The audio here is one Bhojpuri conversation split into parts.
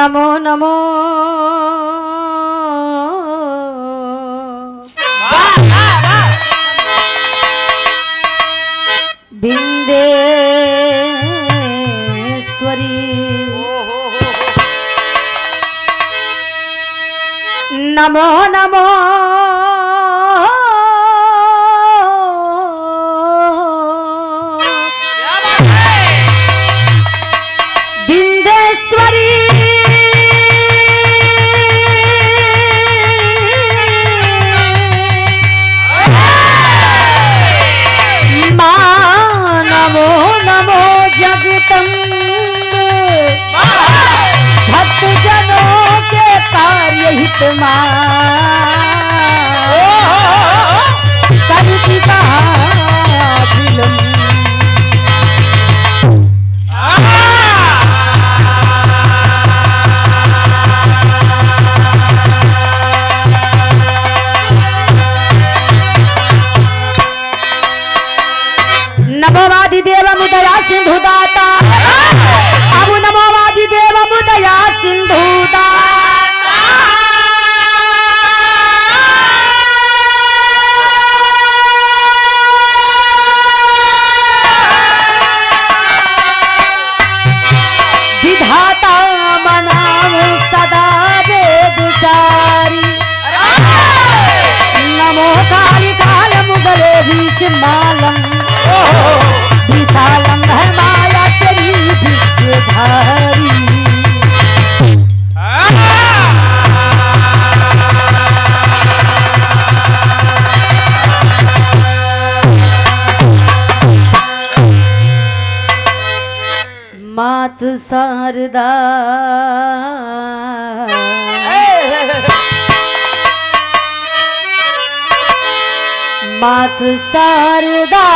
नमो नमो बिंदेश्वरी नमो नमो बिंदेश्वरी मां नमो नमो जगदम्ब भक्त जनों के कार्य हित करती कहा नमोवादि देव मुदया सिंधु दाता अब नमोवादि देव मुदया सिंधु दाता विधाता मनाऊं सदा वेदचारी नमो काली काल मुगले बीच मालम विशालम है माया तेरी विश्वधारी मात शारदा मात शारदा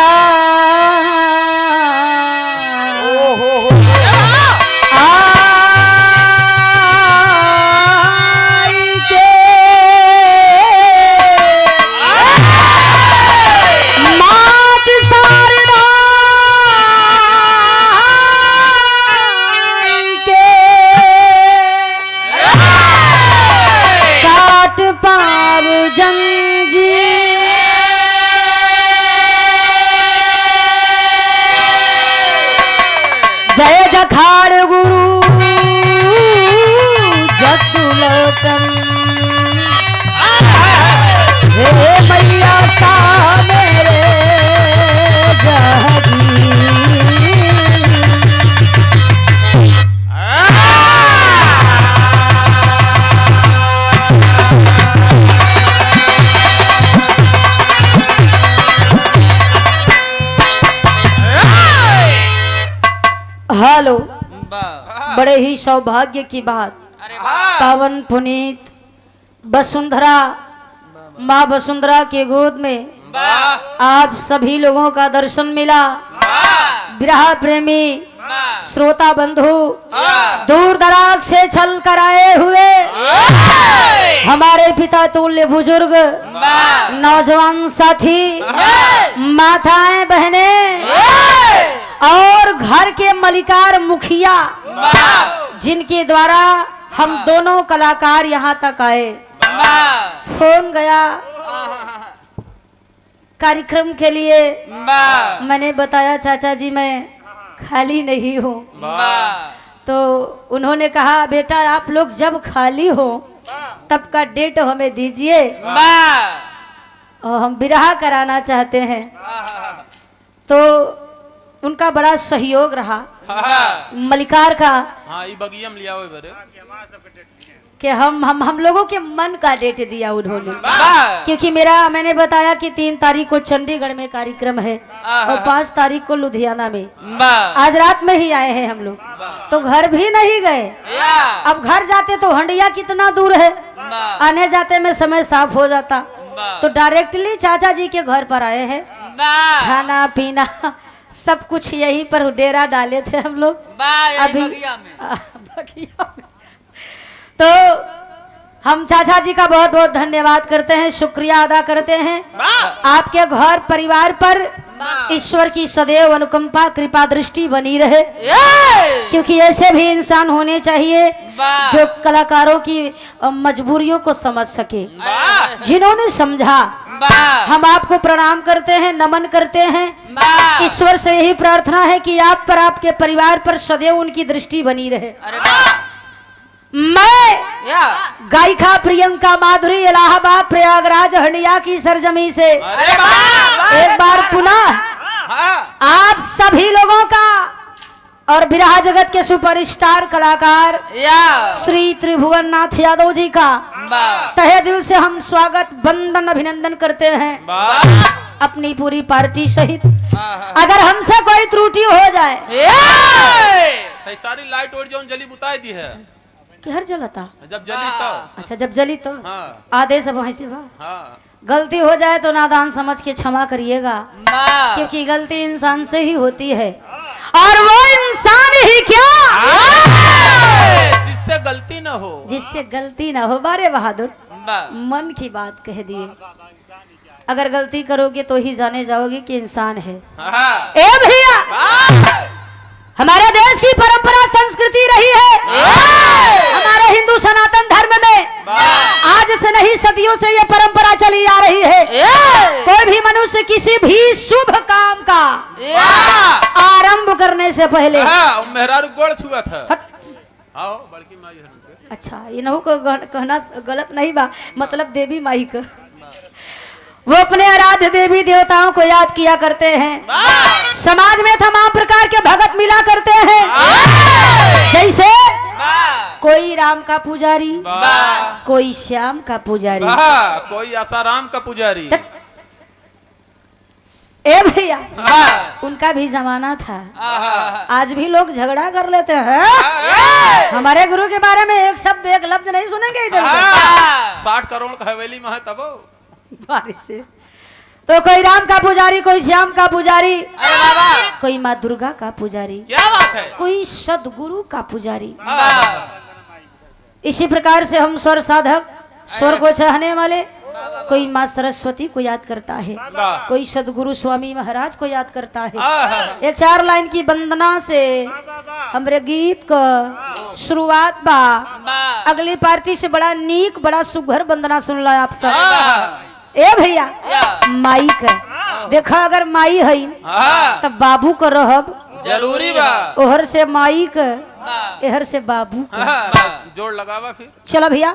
जय जखाड़ गुरु जतुलतम हे मैया सा मेरे जहरी हेलो बड़े ही सौभाग्य की बात पावन पुनीत वसुंधरा माँ वसुंधरा के गोद में आप सभी लोगों का दर्शन मिला। विरह प्रेमी श्रोता बंधु दूर दराज से चल कर आए हुए हमारे पिता तुल्य बुजुर्ग नौजवान साथी माताएं बहनें और घर के मलिकार मुखिया जिनके द्वारा हम दोनों कलाकार यहाँ तक आए। फोन गया कार्यक्रम के लिए, मैंने बताया चाचा जी मैं खाली नहीं हूँ, तो उन्होंने कहा बेटा आप लोग जब खाली हो तब का डेट हमें दीजिए और हम विवाह कराना चाहते हैं। तो उनका बड़ा सहयोग रहा मलिकार का कि हम लोगों के मन का डेट दिया उन्होंने, क्योंकि मैंने बताया कि 3 तारीख को चंडीगढ़ में कार्यक्रम है और 5 तारीख को लुधियाना में। आज रात में ही आए हैं हम लोग, तो घर भी नहीं गए। अब घर जाते तो हंडिया कितना दूर है, आने जाते में समय साफ हो जाता, तो डायरेक्टली चाचा जी के घर पर आए हैं। खाना पीना सब कुछ यहीं पर डेरा डाले थे हम लोग अभी बगिया में। तो हम चाचा जी का बहुत बहुत धन्यवाद करते हैं, शुक्रिया अदा करते हैं। आपके घर परिवार पर ईश्वर की सदैव अनुकंपा कृपा दृष्टि बनी रहे, क्योंकि ऐसे भी इंसान होने चाहिए जो कलाकारों की मजबूरियों को समझ सके, जिन्होंने समझा। हम आपको प्रणाम करते हैं, नमन करते हैं। ईश्वर से यही प्रार्थना है कि आप पर, आपके परिवार पर सदैव उनकी दृष्टि बनी रहे। मैं गायिका प्रियंका माधुरी इलाहाबाद प्रयागराज हंडिया की सरजमी से एक बार पुनः आप सभी लोगों का और बिरहा जगत के सुपरस्टार कलाकार श्री त्रिभुवन नाथ यादव जी का तहे दिल से हम स्वागत, वंदन, अभिनंदन करते हैं अपनी पूरी पार्टी सहित। अगर हमसे कोई त्रुटि हो जाए, सारी लाइट और जोन जली बुताई दी है कि हर जलता जब जली तो, अच्छा जब जली तो आदेश अब से गलती हो जाए तो नादान समझ के क्षमा करिएगा, क्योंकि गलती इंसान से ही होती है और वो इंसान ही क्या जिससे गलती न हो, जिससे गलती ना हो। बारे बहादुर, मन की बात कह दिए। अगर गलती करोगे तो ही जाने जाओगे कि इंसान है। ए भैया, हमारे देश की परंपरा संस्कृति रही है, हमारे हिंदू सनातन धर्म में आज से नहीं सदियों से ये परंपरा चली आ रही है। कोई भी मनुष्य किसी भी शुभ काम का आरंभ करने से पहले मेहरारू गोड़ छुआ था। बड़की माई, अच्छा इन्हों को कहना गलत नहीं बा, मतलब देवी माई का। वो अपने आराध्य देवी देवताओं को याद किया करते हैं। समाज में तमाम प्रकार के भगत मिला करते हैं, जैसे कोई राम का पुजारी, कोई श्याम का पुजारी, कोई आसाराम का पुजारी। ए भैया, उनका भी जमाना था। आज भी लोग झगड़ा कर लेते हैं। हमारे गुरु के बारे में एक शब्द, एक लफ्ज नहीं सुनेंगे इधर। 60 करोड़ का हवेली में है तब बारिश से तो कोई राम का पुजारी, कोई श्याम का पुजारी, कोई माँ दुर्गा का पुजारी, क्या बात है, कोई सदगुरु का पुजारी। इसी प्रकार से हम स्वर साधक, स्वर को चाहने वाले, कोई माँ सरस्वती को याद करता है, कोई सदगुरु स्वामी महाराज को याद करता है। एक 4 लाइन की वंदना से हमरे गीत का शुरुआत बा। अगली पार्टी से बड़ा नीक, बड़ा सुघर वंदना सुन ला आप सब। ए भैया, माई का देखा, अगर माई है तब बाबू को रहब जरूरी बा। ओहर से माई का, एहर से बाबू का जोड़ लगावा फिर। चला भैया,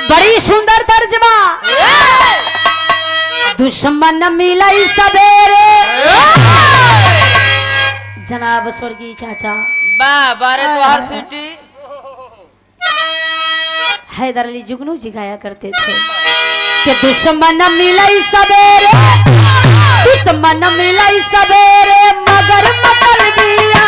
बड़ी सुंदर तर्जमा। दुश्मन मिलाई सवेरे, जनाब स्वर्गीय चाचा बारे तो हर सिटी हैदर अली जुगनू जी गाया करते थे कि दुश्मन मिलाई सवेरे, दुश्मन मिलाई सवेरे, मगर मतल दिया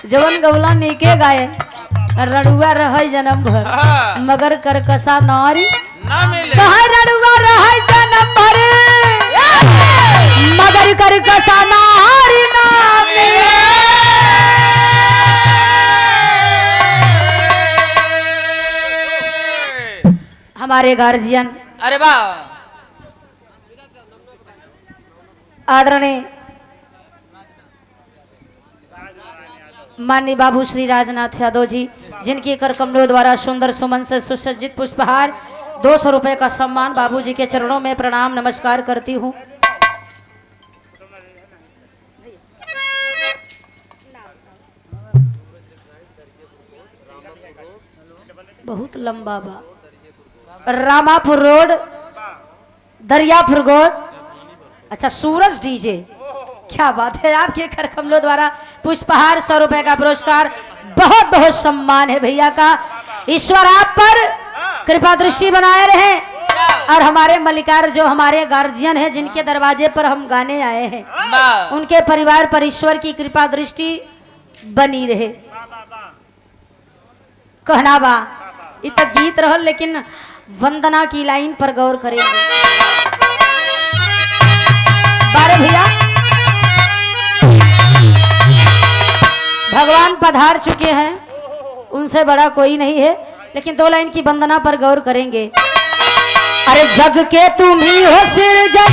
जवन गवला नीके गाये, रड़ुआ रह जन्म भर मगर करकसा नारी कहा, रड़ुआ रह जन्म भर मगर करकसा नारी ना मिले। हमारे गार्जियन, अरे वाह, आदरणीय माननीय बाबू श्री राजनाथ यादव जी, जिनकी कर कमलों द्वारा सुंदर सुमन से सुसज्जित पुष्पहार 200 रुपए का सम्मान बाबूजी के चरणों में प्रणाम नमस्कार करती हूँ। बहुत लंबा बा, रामापुर रोड, दरियापुर रोड। अच्छा, सूरज डीजे, क्या बात है। आपके कर कमलों द्वारा पुष्पहार 100 रुपए का पुरस्कार, बहुत बहुत सम्मान है भैया का। ईश्वर आप पर कृपा दृष्टि बनाए रहे और हमारे मलिकार जो हमारे गार्जियन हैं जिनके दरवाजे पर हम गाने आए हैं, उनके परिवार पर ईश्वर की कृपा दृष्टि बनी रहे। कहना बा इ तो गीत रहल, लेकिन वंदना की लाइन पर गौर करेंगे। बारे भैया, भगवान पधार चुके हैं, उनसे बड़ा कोई नहीं है, लेकिन 2 लाइन की वंदना पर गौर करेंगे। अरे जग के तुम ही हो सिरजन,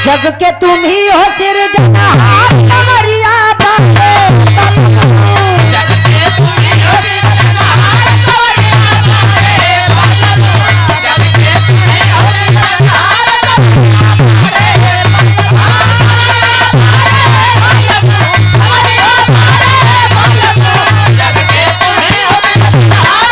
जग के तुम ही हो सिरजन, हाथ कमरिया बांधे जग के तुम ही हो सिरजन, हाथ कमरिया बांधे जग के तुम ही हो सिरजन, हाथ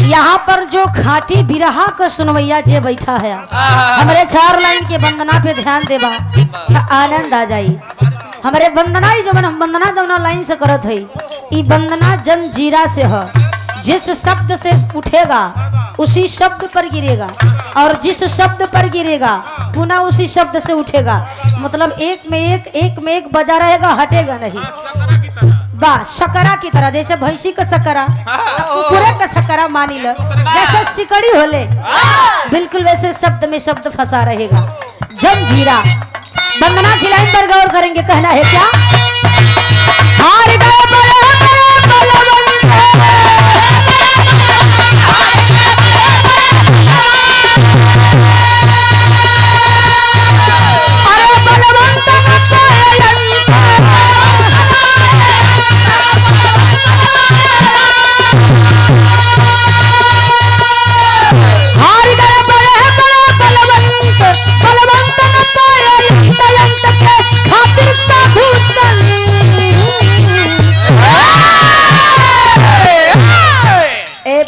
यहाँ पर जो खाटी बिरहा का सुनवैया जे बैठा है, हमारे 4 लाइन के वंदना पे ध्यान देबा, आनंद आ जाई। हमारे वंदना ही जवन वंदना जवना लाइन से करत है, ई वंदना जंजीरा से है। जिस शब्द से उठेगा उसी शब्द पर गिरेगा, और जिस शब्द पर गिरेगा पुनः उसी शब्द से उठेगा। मतलब एक में एक बजा रहेगा, हटेगा नहीं। बा शकरा की तरह, जैसे भैंसी का शकरा, पूरे का शकरा मानी लो, जैसे सिकड़ी होले, बिल्कुल वैसे शब्द में शब्द फंसा रहेगा। जंजीरा वंदना की लाइन पर गौर करेंगे। कहना है क्या, हार गए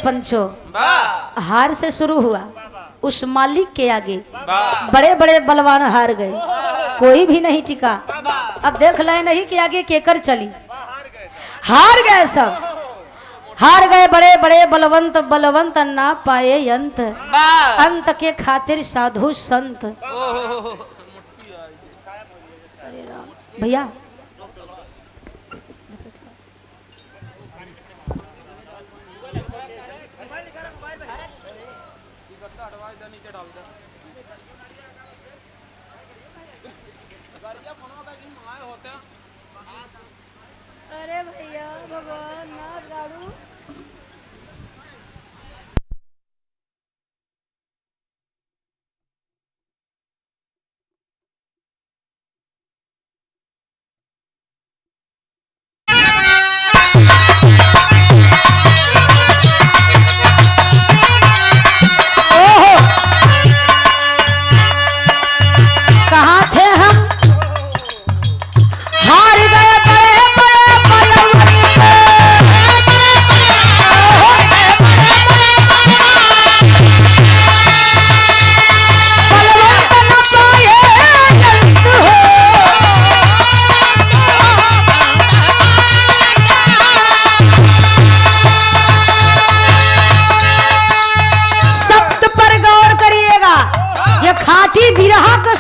पंचो, हार से शुरू हुआ, उस मालिक के आगे बड़े बड़े बलवान हार गए, कोई भी नहीं टिका। अब देख ले नहीं कि आगे केकर चली, हार गए सब, हार गए बड़े बड़े बलवंत, बलवंत ना पाए अंत, अंत के खातिर साधु संत। भैया अरे भैया भगवान ना दारू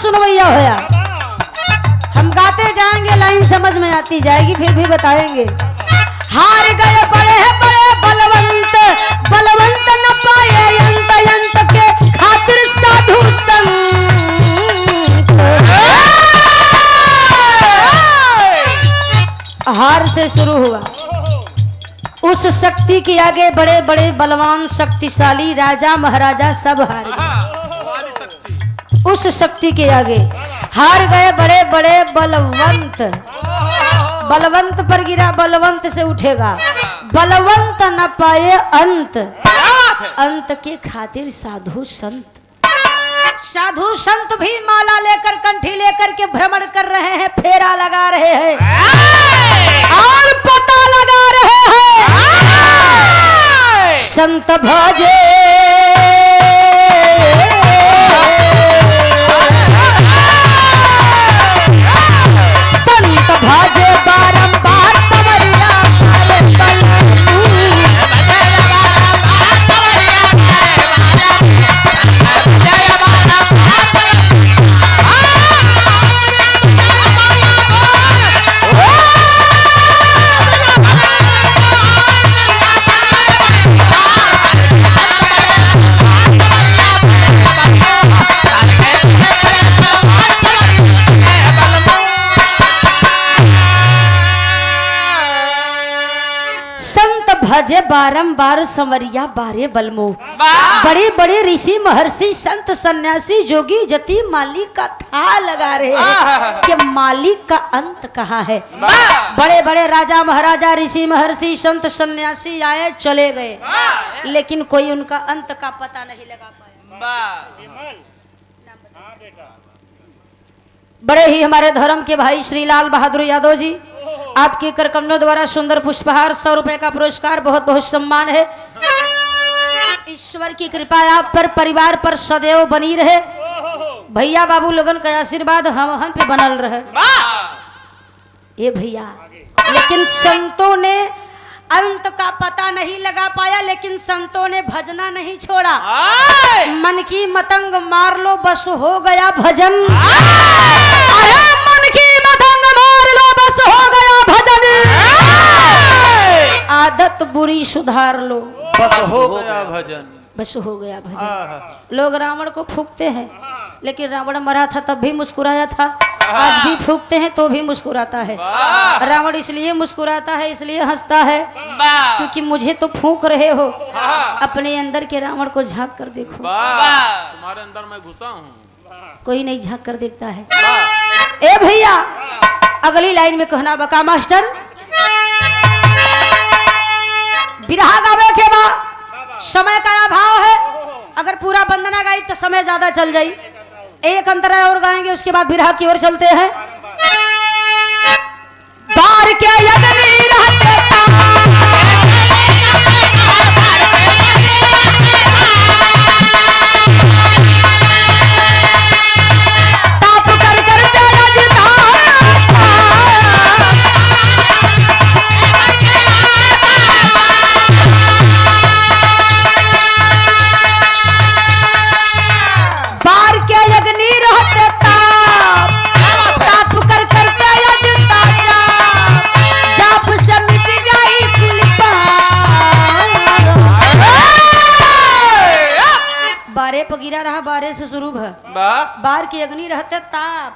सुनवैया होया। हम गाते जाएंगे, लाइन समझ में आती जाएगी, फिर भी बताएंगे। हार गए बड़े बड़े बलवंत, बलवंत न पाए अंत, अंत के खातिर साधु संत। हार से शुरू हुआ, उस शक्ति के आगे बड़े बड़े बलवान शक्तिशाली राजा महाराजा सब हार गए। वाली शक्ति। उस शक्ति के आगे हार गए बड़े बड़े बलवंत। बलवंत पर गिरा, बलवंत से उठेगा। बलवंत न पाए अंत, अंत के खातिर साधु संत। साधु संत भी माला लेकर, कंठी लेकर के भ्रमण कर रहे हैं, फेरा लगा रहे हैं और पता लगा रहे हैं। संत भजे संत भजे बारंबार सवरिया भजे बारंबार संवरिया बारे बलमो। बड़े बड़े ऋषि महर्षि संत सन्यासी जोगी जति मालिक का था लगा रहे हैं कि मालिक का अंत कहाँ है। बड़े बड़े राजा महाराजा ऋषि महर्षि संत सन्यासी आए चले गए, लेकिन कोई उनका अंत का पता नहीं लगा पाया। बड़े ही हमारे धर्म के भाई श्री लाल बहादुर यादव जी, आपके करकमलों द्वारा सुंदर पुष्पहार 100 रुपए का पुरस्कार, बहुत बहुत सम्मान है। ईश्वर की कृपा आप पर, परिवार पर सदैव बनी रहे। भैया बाबू लोगन का आशीर्वाद हम पे बनल रहे। ये भैया, लेकिन संतों ने अंत का पता नहीं लगा पाया, लेकिन संतों ने भजना नहीं छोड़ा। मन की मतंग मार लो बस हो गया भजन। अरे मन की मतंग मार लो बस हो गया भजन। आदत बुरी सुधार लो बस हो गया भजन। बस हो गया भजन। लोग रावण को फूंकते हैं, लेकिन रावण मरा था तब भी मुस्कुराया था, आज भी फूंकते हैं तो भी मुस्कुराता है। रावण इसलिए मुस्कुराता है, इसलिए हंसता है क्योंकि मुझे तो फूंक रहे हो, अपने अंदर के रावण को झांक कर देखो। तुम्हारे अंदर मैं घुसा हूँ, कोई नहीं झांक कर देखता है। ए भैया, अगली लाइन में कहना बका मास्टर, बिरहा गावे के बाद समय का अभाव है। अगर पूरा बंदना गाई तो समय ज्यादा चल जाई। एक अंतरा और गाएंगे, उसके बाद बिरहा की ओर चलते हैं। बार के यज्ञ रहते ताप कर करते रजता पर गिरा रहा, बारे से शुरू है। बार की अग्नि रहते ताप,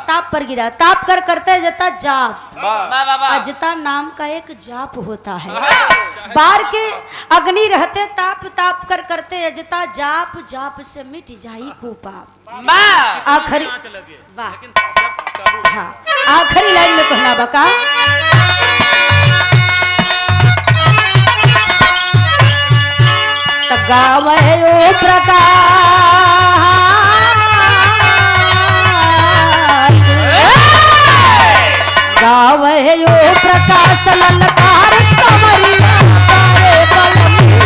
ताप पर गिरा, ताप कर करते जता जाप। अजता नाम का एक जाप होता है। बार के अग्नि रहते ताप, ताप कर करते अजता जाप, जाप से मिट जाई को पाप। आखिरी हाँ, आखिरी लाइन में कहना बका, गावे ओ प्रकाश, गावे ओ प्रकाश ललकार कमरिया बारे बलमू।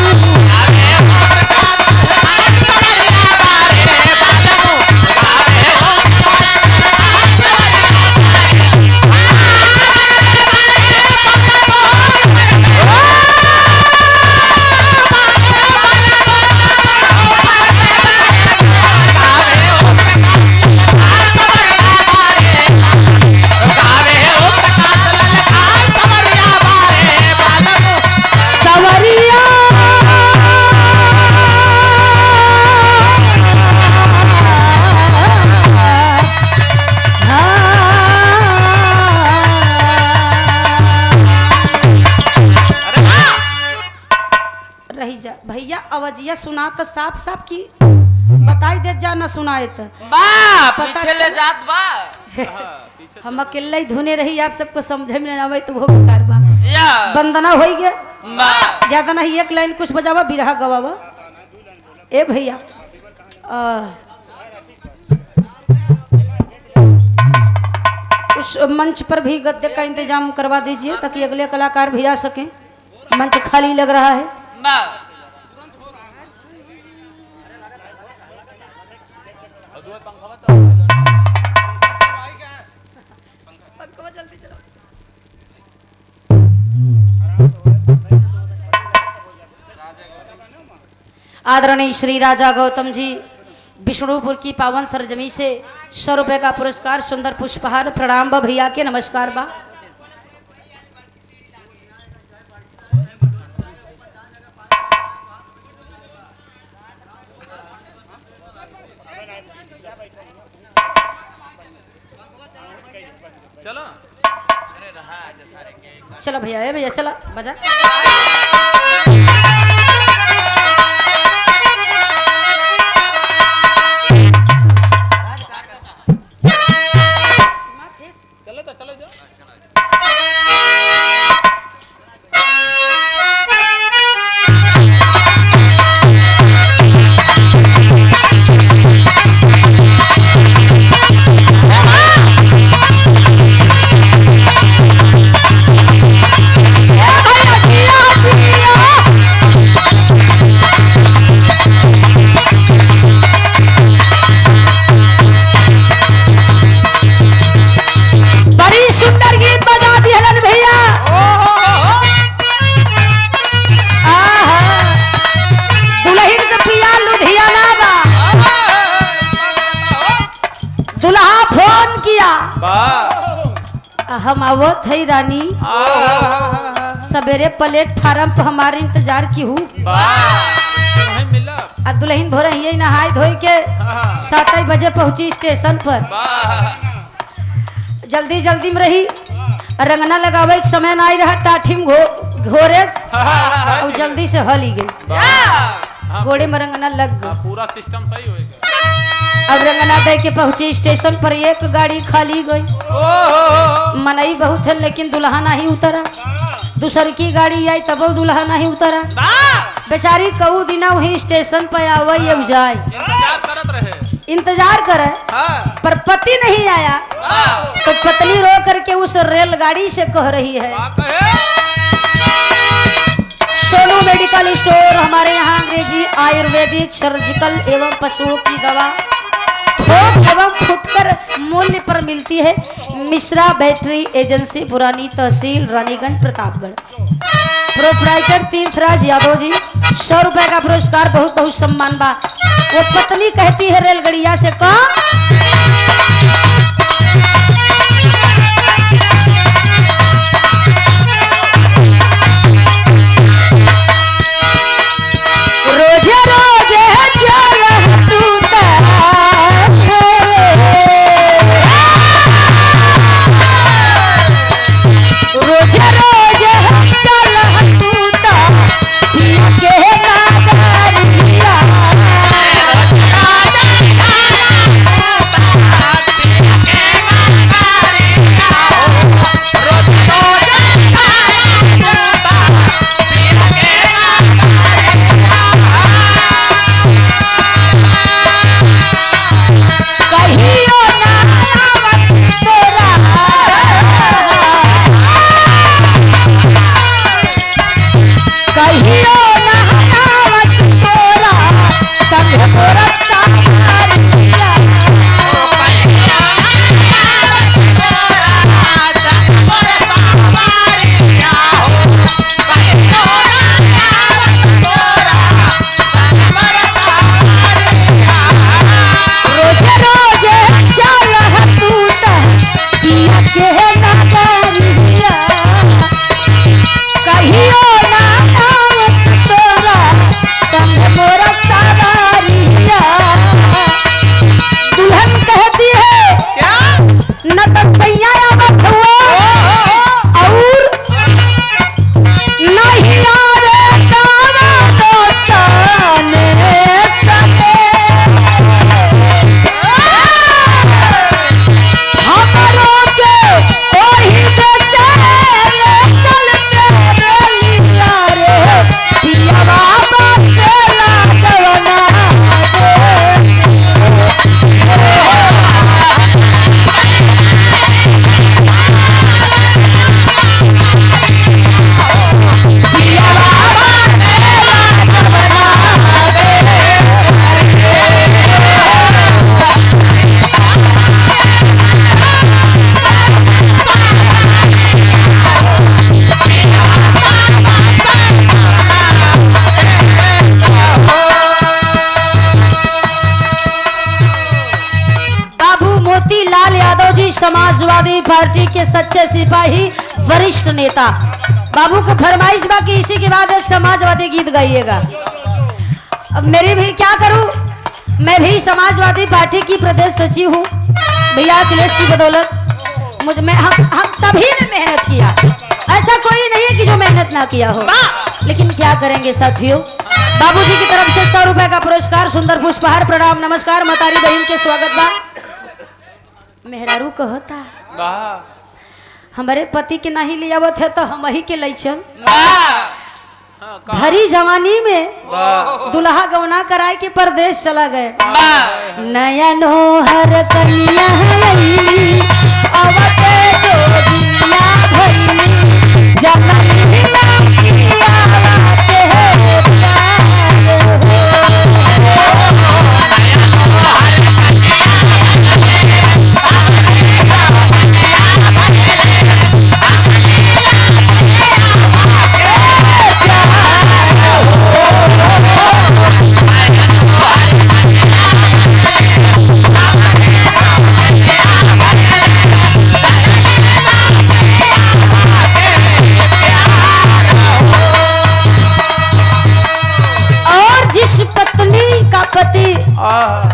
भैया भैया अवजिया सुना तो साफ साफ की बताई दे जा न सुनाए तो बा पीछे ले जात बा हम अकेले ही धुने रही आप सबको समझे में ना आवे तो वो बेकार बा या बंदना होई गया बा ज्यादा नहीं एक लाइन कुछ बजावा बिरहा गवावा ए भैया उस मंच पर भी गद्य का इंतजाम करवा दीजिए ताकि अगले कलाकार भी आ सकें मंच खाली लग रहा है बा आदरणीय श्री राजा गौतम जी विष्णुपुर की पावन सरजमी से 100 रुपए का पुरस्कार सुंदर पुष्पहार प्रणाम बा भैया के नमस्कार बा चलो चलो भैया ए भैया चला बजा चलो जाओ हम आवत है रानी सवेरे प्लेटफार्म पर हमारे इंतजार की हूँ अब दुल्हन भोर ही नहाय धोई के 7 बजे पहुंची स्टेशन पर जल्दी जल्दी में रही रंगना लगावे एक समय ना आई रहा टाठी में घोरे और जल्दी से हली गई घोड़े में रंगना लग गई पूरा सिस्टम सही होएगा अब रंगना दे के पहुंची स्टेशन पर एक गाड़ी खाली गई मनई बहुत है लेकिन दुल्हा नहीं उतरा दूसर की गाड़ी आई तब दुल्हा नहीं उतरा बेचारी कऊ दिना वही स्टेशन पर आवई अब जाए इंतजार करे पर पति नहीं आया तो पत्नी रो करके उस रेलगाड़ी से कह रही है सोनू मेडिकल स्टोर हमारे यहाँ अंग्रेजी आयुर्वेदिक सर्जिकल एवं पशुओं की दवा थोक एवं फुटकर मूल्य पर मिलती है। मिश्रा बैटरी एजेंसी पुरानी तहसील रानीगंज प्रतापगढ़। प्रोप्राइटर तीर्थराज यादव जी 100 रुपए का पुरस्कार बहुत बहुत सम्मान बा। वो पत्नी कहती है रेलगड़िया से रोजे रोजे चल तू रोजे रोजे चल तू के नागरिया पार्टी के सच्चे सिपाही वरिष्ठ नेता बाबू को फरमाइश बा कि इसी के बाद एक समाजवादी गीत गाइएगा। अब मेरी भी क्या करूं, मैं भी समाजवादी पार्टी की प्रदेश सचिव हूँ भैया। अखिलेश की बदौलत हम सभी ने मेहनत किया, ऐसा कोई नहीं है कि जो मेहनत ना किया हो। लेकिन क्या करेंगे साथियों, बाबूजी की तरफ से 100 रुपए का पुरस्कार, सुंदर पुष्पहार, प्रणाम नमस्कार। मतारी बहन के स्वागत बा। मेहरारू कहता हमारे पति के नहीं ले आवत है तो हम ही के लैचन भरी जवानी में दुल्हा गौना कराए के परदेश चला गए। नया नोहर कन्या लईली अवते जो दुनिया भईली जमली लड़किया आते हैं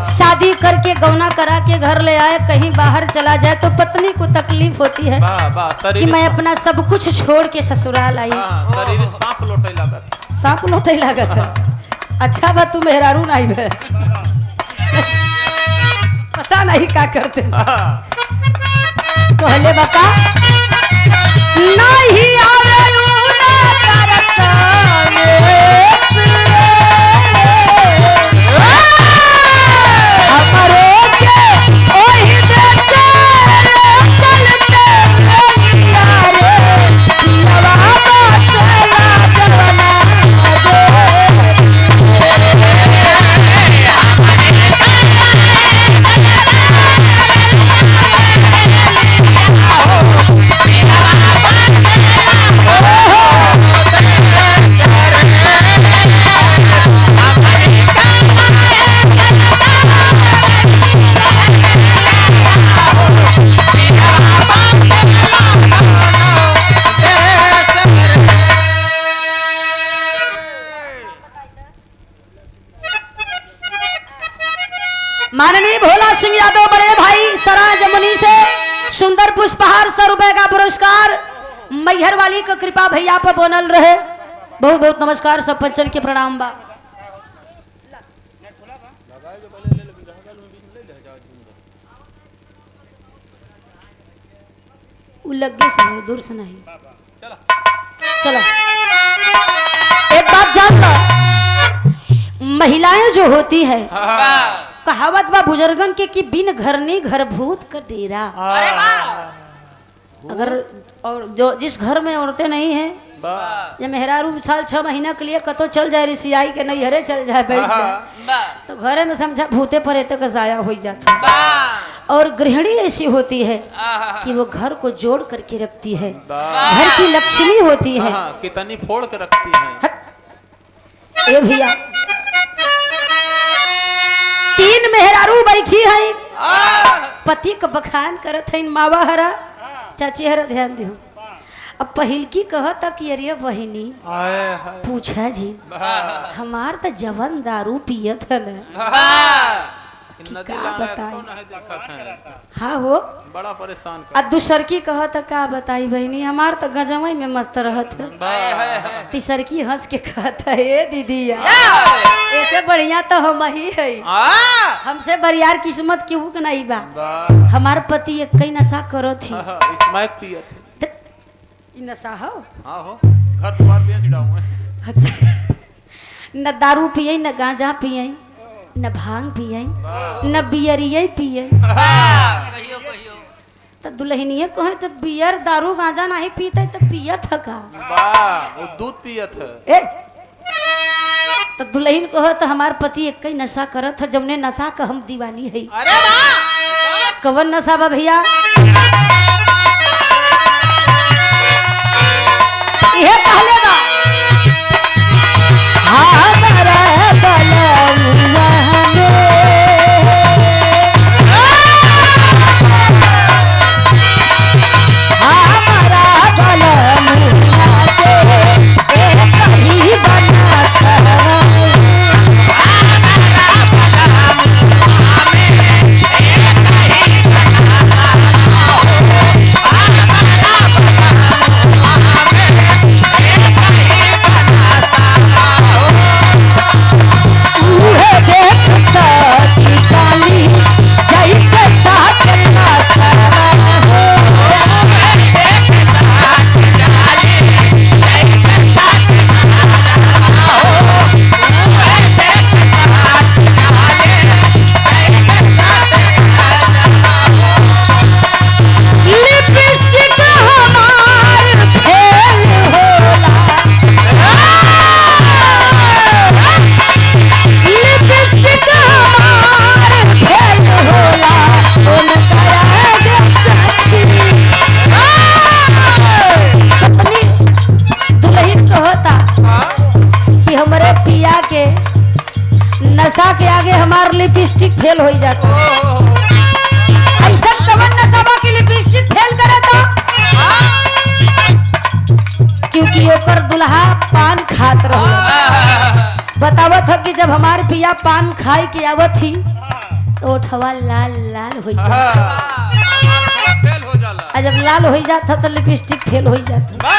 शादी करके गौना करा के घर ले आए, कहीं बाहर चला जाए तो पत्नी को तकलीफ होती है कि मैं अपना सब कुछ छोड़ के ससुराल आई। सांप लौटे लागत है। अच्छा बा तू मेहरारू नहीं है, पता नहीं क्या करते पहले बता नहीं आवे माननीय भोला सिंह यादव बड़े भाई सरा जमुनी से सुंदर पुष्पहार 100 रुपए का पुरस्कार। मैहर वाली का कृपा भैया पर बनल रहे। बहुत बहुत नमस्कार, सब पंचन के प्रणाम बा। लगे से नहीं, दूर से नहीं। चलो एक बात जान लो, महिलाएं जो होती है कहावत बा बुजुर्गन के कि बिन घरनी घर भूत का डेरा। अगर और जो जिस घर में औरतें नहीं है, जब मेहरारू साल 6 महीना के लिए कतो चल जाए रिसियाई के नहीं हरे चल जाए बैठ जाए तो घरे में समझा भूते पर तक जाया हो जाता। और गृहिणी ऐसी होती है कि वो घर को जोड़ करके रखती है, घर की लक्ष्मी होती है, कितनी फोड़ के रखती है। ए भैया 3 मेहरारू बैठी है, पति का बखान करत है। मावा हरा चाची हरा ध्यान दियो। अब पहिलकी कहता कि अरे बहिनी पूछा जी हमार तो जवन दारू पियत है ना, हाँ हो बड़ा परेशान आ दूसर की कहता का बताई बहनी हमार तो गजवई में मस्त रहत है। तीसर की हंस के कहता है दीदी ऐसे बढ़िया तो हम ही है, हमसे बरियार किस्मत क्यों के नहीं बा। हमार पति एक कई नशा करो थी, स्मैक पियत नशा हो घर द्वार बेच डाऊं न दारू पिए न गांजा पिए न भांग पिए न बियरिये पिए। तो दुल्हनिए कहे तो बियर दारू गांजा नहीं पीते तो पियत है का? वो दूध पियत है। तो दुल्हन कहो तो हमार पति एक ही नशा करत है, जमने नशा का हम दीवानी है। कवन नशा बा भैया? ये पहले बा हमारा बलमुआ में फेल हो जाता ऐसा कवन नशा की लिपस्टिक फेल करे था क्योंकि ओकर दुल्हा पान खात रहो बतावत है कि जब हमार पिया पान खाए के आवत थी तो ओठवा लाल लाल हो जाता और जब लाल हो जाता तो लिपस्टिक फेल हो जाता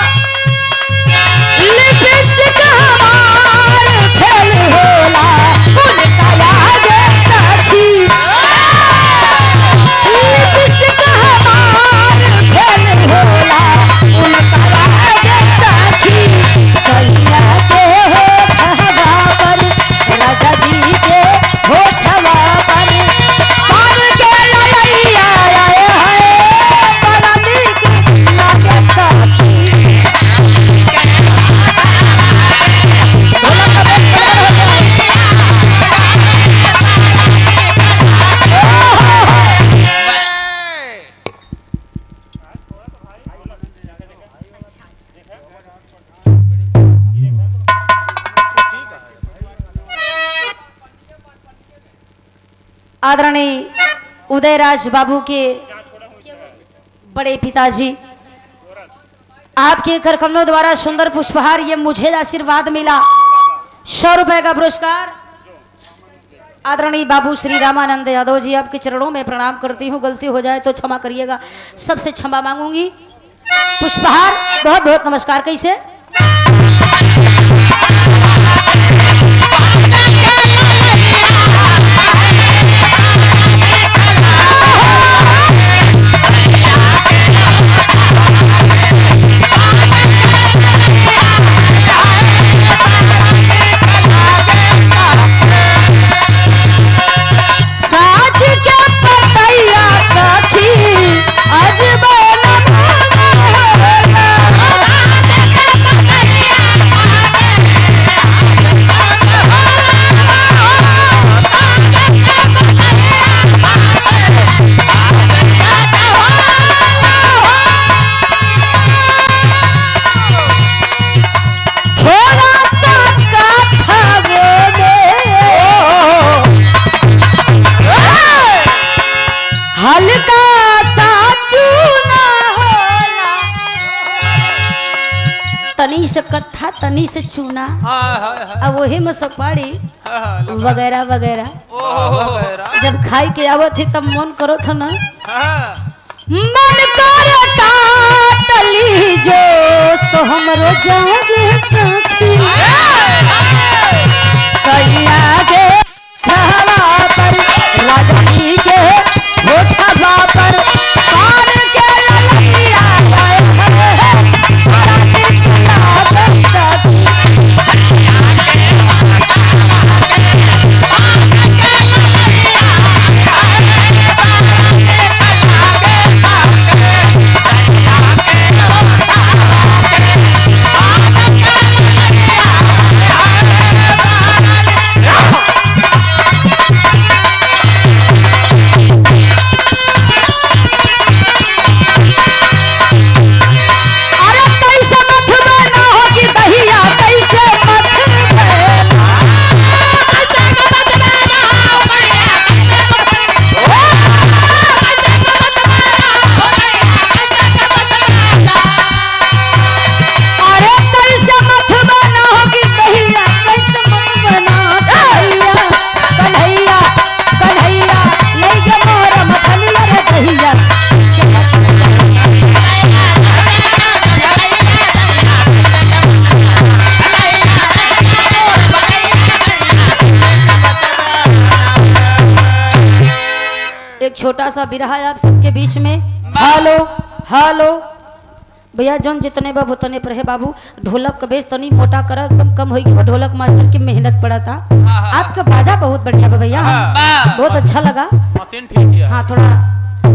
लिपस्टिक हमार फेल होला उनका याद साथी लिपस्टिक हमार फेल होला उनका याद साथी सैया के होठवा पर राजा जी के होठवा पर पार के ललैया आए हाय बड़ा नीक लागे साथी आदरणीय उदयराज बाबू के बड़े पिताजी आपके करकमलों द्वारा सुंदर पुष्पहार ये मुझे आशीर्वाद मिला 100 रुपए का पुरस्कार आदरणीय बाबू श्री रामानंद यादव जी आपके चरणों में प्रणाम करती हूँ गलती हो जाए तो क्षमा करिएगा सबसे क्षमा मांगूंगी पुष्पहार बहुत बहुत नमस्कार कैसे हल्का सा चूना होला तनी से कत्था तनी से चूना अब वही में सपाड़ी वगैरह वगैरह जब खाई के आवत थी तब मन करो था ना मन कर काटली जो सो हमरो जागे साथी सैया के छहवा पर राजा जी के होठवा पर पान के ललैया आए हैं बड़ा नीक लागे साथी छोटा सा बिरहा है आप सबके बीच में हेलो हेलो भैया जौन जितने बाबू उतने पर है बाबू ढोलक का बेस तनी मोटा कर एकदम कम होगी ढोलक मास्टर की मेहनत पड़ा था आपका बाजा बहुत बढ़िया भैया बहुत अच्छा लगा मशीन ठीक है हाँ थोड़ा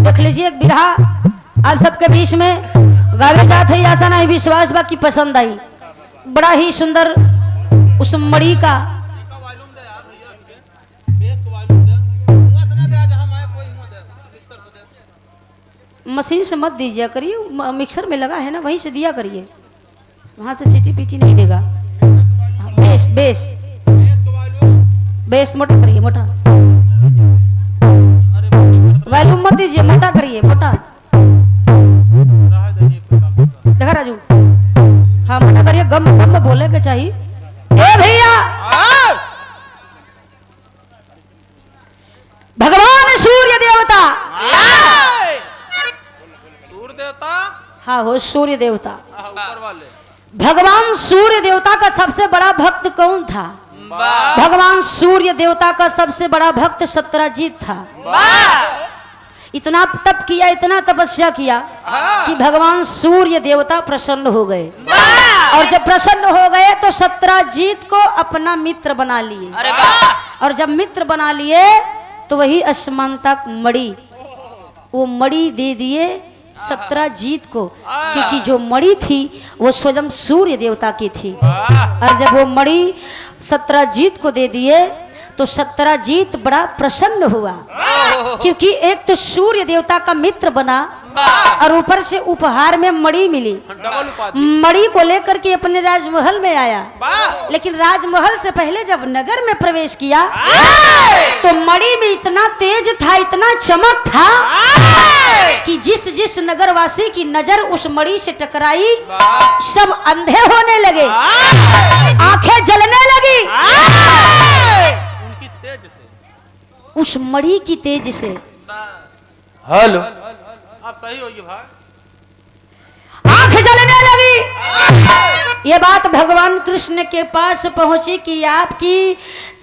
देख लीजिए एक बिरहा आप सबके बीच में गावे जात है ऐसा नहीं विश्वास बा की पसंद आई बड़ा ही सुंदर उस मड़ी का मशीन से मत दीजिए करिए मिक्सर में लगा है ना वहीं से दिया करिए वहाँ से सीटी पीटी नहीं देगा बेस बेस बेस मोटा करिए मोटा वैल्यूम मत दीजिए, मोटा करिए, मोटा। देखा राजू, हाँ मोटा करिए, गम गम बोले के चाहिए। ए भैया, भगवान सूर्य देवता, सूर्य देवता, हाँ हो सूर्य देवता, ऊपर वाले भगवान सूर्य देवता का सबसे बड़ा भक्त कौन था? भगवान सूर्य देवता का सबसे बड़ा भक्त सत्यजीत था। इतना तप किया, इतना तपस्या किया कि भगवान सूर्य देवता प्रसन्न हो गए, और जब प्रसन्न हो गए तो सत्यजीत को अपना मित्र बना लिए। अरे वाह! और जब मित्र बना लिए तो वही असमानता मणि, वो मणि दे दिए सत्यजीत को, क्योंकि जो मणि थी वो स्वयं सूर्य देवता की थी। और जब वो मणि सत्यजीत को दे दिए तो सत्यजीत बड़ा प्रसन्न हुआ, क्योंकि एक तो सूर्य देवता का मित्र बना और ऊपर से उपहार में मणि मिली। डबल उपाधि। मणि को लेकर के अपने राजमहल में आया, लेकिन राजमहल से पहले जब नगर में प्रवेश किया तो मणि में इतना तेज था, इतना चमक था कि जिस जिस नगरवासी की नजर उस मणि से टकराई सब अंधे होने लगे, आंखें जलने लगी उनकी तेज से, उस मणि की तेज से। हेलो, आप सही होइए भाई। आंख जलने लगी। ये बात भगवान कृष्ण के पास पहुंची कि आपकी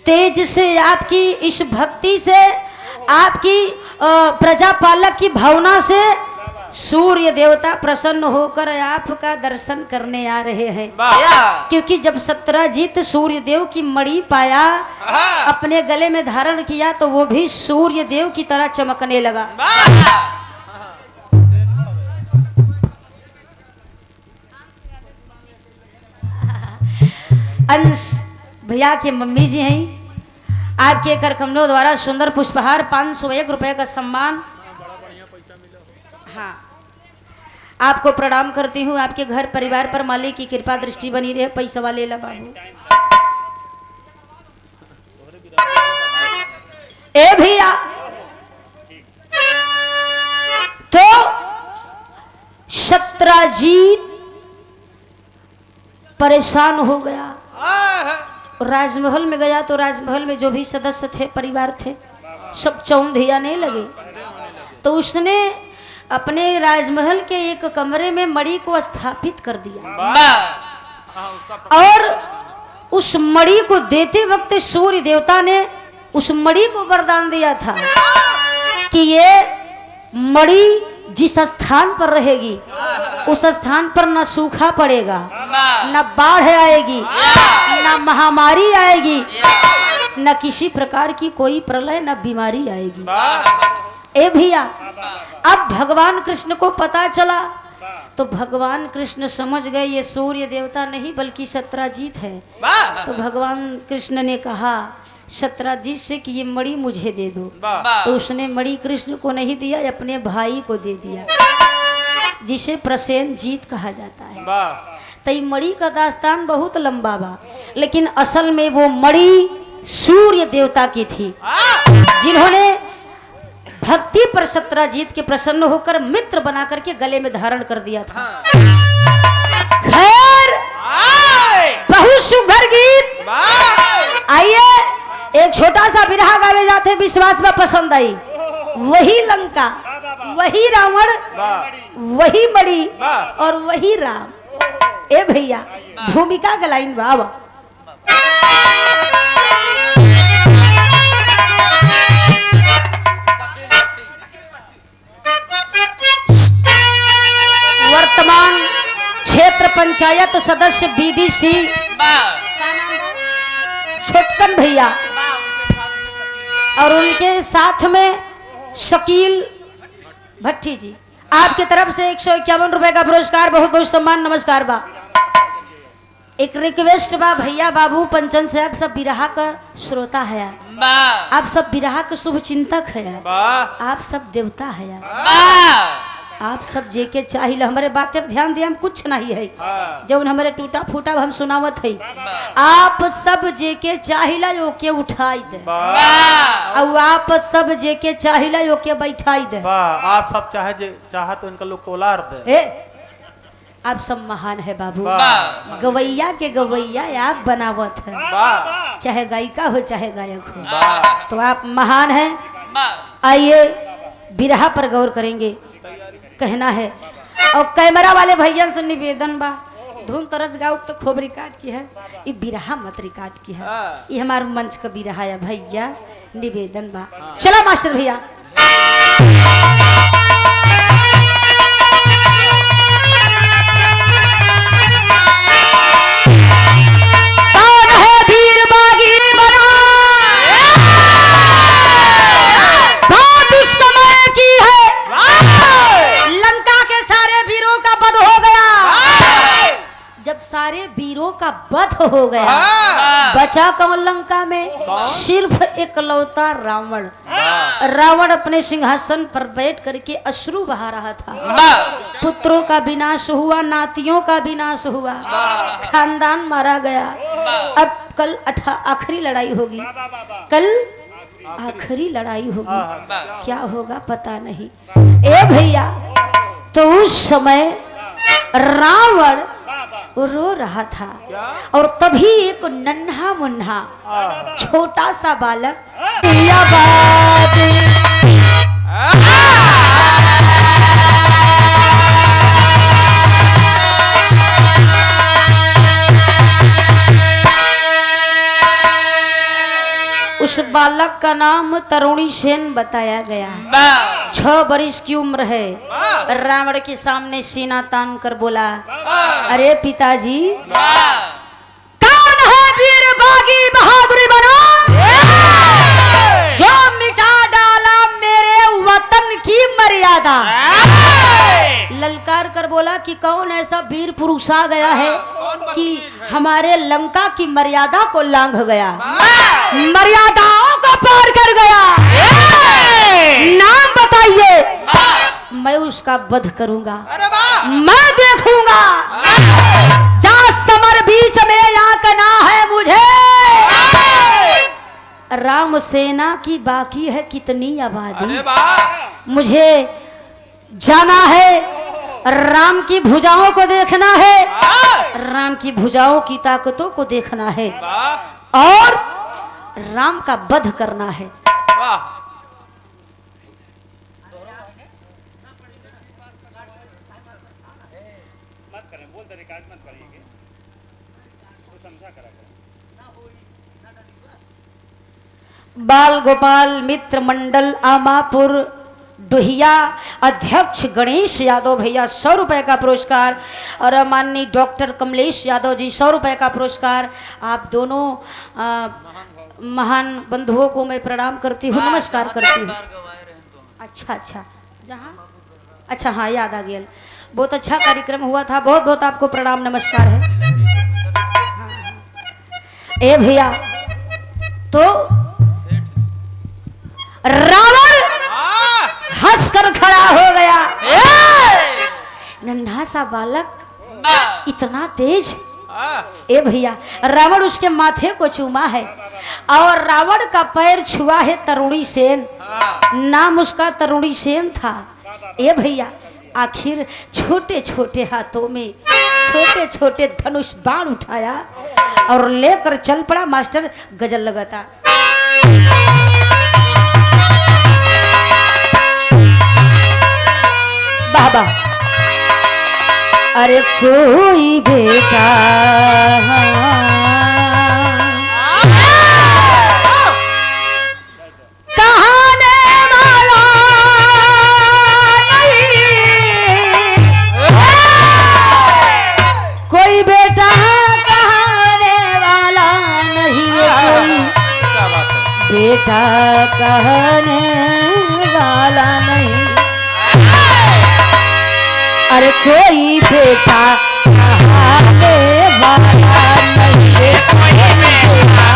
तेज से, आपकी इस भक्ति से, आपकी प्रजापालक की भावना से सूर्य देवता प्रसन्न होकर आपका दर्शन करने आ रहे हैं। क्योंकि जब सत्यजीत सूर्य देव की मणि पाया, अपने गले में धारण किया, तो वो भी सूर्य देव की तरह चमकने लगा। अंश भैया के मम्मी जी हैं, आपके कर कमलों द्वारा सुंदर पुष्पहार 501 रुपए का सम्मान। हाँ, आपको प्रणाम करती हूँ। आपके घर परिवार पर मालिक की कृपा दृष्टि बनी रहे। पैसा वाले ला बाबू। ए भैया, तो सत्यजीत परेशान हो गया, राजमहल में गया तो राजमहल में जो भी सदस्य थे, परिवार थे, सब चौंधियाने लगे। तो उसने अपने राजमहल के एक कमरे में मणि को स्थापित कर दिया, और उस मणि को देते वक्त सूर्य देवता ने उस मणि को वरदान दिया था कि ये मणि जिस स्थान पर रहेगी उस स्थान पर न सूखा पड़ेगा, न बाढ़ आएगी, न महामारी आएगी, न किसी प्रकार की कोई प्रलय, न बीमारी आएगी। ए भैया, अब भगवान कृष्ण को पता चला तो भगवान कृष्ण समझ गए ये सूर्य देवता नहीं बल्कि सत्यजीत है। तो भगवान कृष्ण ने कहा सत्यजीत से कि ये मणि मुझे दे दो। तो उसने मणि कृष्ण को नहीं दिया, अपने भाई को दे दिया, जिसे प्रसेनजीत कहा जाता है। तो मणि का दास्तान बहुत लंबा बा, लेकिन असल में वो मणि सूर्य देवता की थी, जिन्होंने भक्ति पर सत्यजीत के प्रसन्न होकर मित्र बना करके गले में धारण कर दिया था। खैर, बहुत सुघर गीत। आइए एक छोटा सा बिरहा गावे जाते, विश्वास में पसंद आई। वही लंका, वही रावण, वही मणि और वही राम। ए भैया, भूमिका का लाइन बाबा। वर्तमान क्षेत्र पंचायत सदस्य बीडीसी छोटकन भैया और उनके साथ में शकील भट्टी जी, आपकी तरफ से 151 रुपए का पुरस्कार, बहुत बहुत सम्मान, नमस्कार बा। एक रिक्वेस्ट बा भैया बाबू पंचन से, आप सब बिरहा का श्रोता है, आप सब बिरहा के शुभ चिंतक है, आप सब देवता है, आप सब जेके चाहिए हमारे बात पर ध्यान दिया, हम कुछ नहीं है जब हमारे टूटा फूटा हम सुनावत है। आप सब जेके चाहिए ओके उठाई दे, और आप सब जेके चाहिए ओके बैठाई दे। आप सब चाहे तो इनका लोग कोलार दे। आप सब महान है बाबू, गवैया के गवैया आप बनावत है, चाहे गायिका हो चाहे गायक हो, तो आप महान हैं। आइए बिरहा पर गौर करेंगे, कहना है। और कैमरा वाले भैया से निवेदन बा, धुन तरस गाओ तो खूब रिकॉर्ड की है, ये बिरहा मत रिकॉर्ड की है, ये हमारे मंच का बिरहा है भैया, निवेदन बा। चला मास्टर भैया। सारे वीरों का वध हो गया, बचा कौन लंका में? सिर्फ एकलौता रावण। रावण अपने सिंहासन पर बैठ करके अश्रु बहा रहा था। पुत्रों का विनाश हुआ, नातियों का विनाश हुआ, खानदान मारा गया। अब कल आखिरी लड़ाई होगी, कल आखिरी लड़ाई होगी, क्या होगा पता नहीं। ए भैया, तो उस समय रावण रो रहा था, और तभी एक नन्हा मुन्हा छोटा सा बालक उस बालक का नाम तरुणी सेन बताया गया। 6 बरिस की उम्र है। रावण के सामने सीना तान कर बोला, अरे पिताजी, कौन है वीर बागी बहादुरी बना जो मिटा डाला मेरे वतन की मर्यादा? ललकार कर बोला कि कौन ऐसा वीर पुरुष आ गया है कि हमारे लंका की मर्यादा को लांघ गया, मर्यादाओं को पार कर गया? नाम बताइए, मैं उसका वध करूंगा, मैं देखूंगा। जा समर बीच में यातना है मुझे, राम सेना की बाकी है कितनी आबादी, मुझे जाना है, राम की भुजाओं को देखना है, राम की भुजाओं की ताकतों को देखना है, और राम का वध करना है। बाल गोपाल मित्र मंडल आमापुर डोहिया अध्यक्ष गणेश यादव भैया 100 रुपए का पुरस्कार, और माननीय डॉक्टर कमलेश यादव जी 100 रुपए का पुरस्कार। आप दोनों महान बंधुओं को मैं प्रणाम करती हूँ, नमस्कार करती हूँ। अच्छा जहाँ अच्छा हाँ याद आ गया, बहुत अच्छा कार्यक्रम हुआ था, बहुत बहुत आपको प्रणाम नमस्कार है। ए भैया, तो रावण हंसकर खड़ा हो गया। नन्हा सा बालक इतना तेज। ए भैया, रावण उसके माथे को चूमा है, और रावण का पैर छुआ है तरुणी सेन, नाम उसका तरुणी सेन था। ए भैया, आखिर छोटे छोटे हाथों में छोटे छोटे धनुष बाण उठाया और लेकर चल पड़ा। मास्टर गजल लगाता। बाबा, अरे कोई बेटा कहाने वाला नहीं, कोई बेटा कहाने वाला नहीं, कोई बेटा कहने वाला नहीं, अरे कोई बेटा कहाने वाला नहीं, कोई बेटा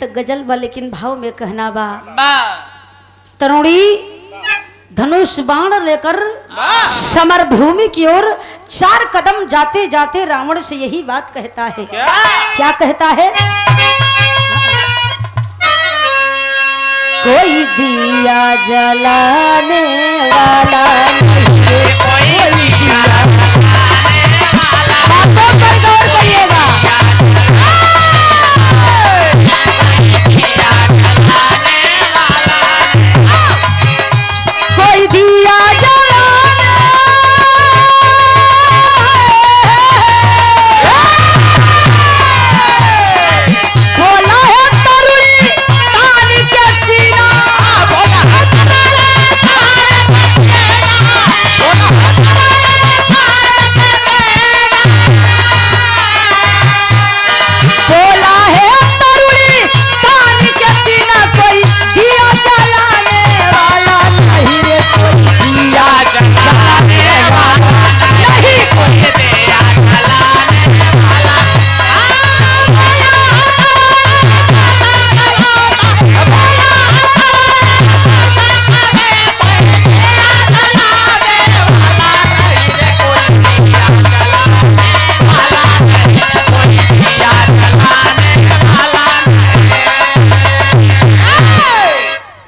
तो गजल बा लेकिन भाव में कहना बा। बा तरुणी धनुष बाण लेकर समर भूमि की ओर 4 कदम जाते जाते रावण से यही बात कहता है। क्या कहता है? कोई दिया जलाने वाला नहीं है, कोई दिया बातों पर गौर करिएगा। कोई दिया जलाने बोला है तरुणी तान के सीना, बोला है तरुणी तान के सीना, कोई दिया जलाने वाला नहीं रे, कोई दिया जलाने वाला नहीं, कोई दिया जलाने वाला।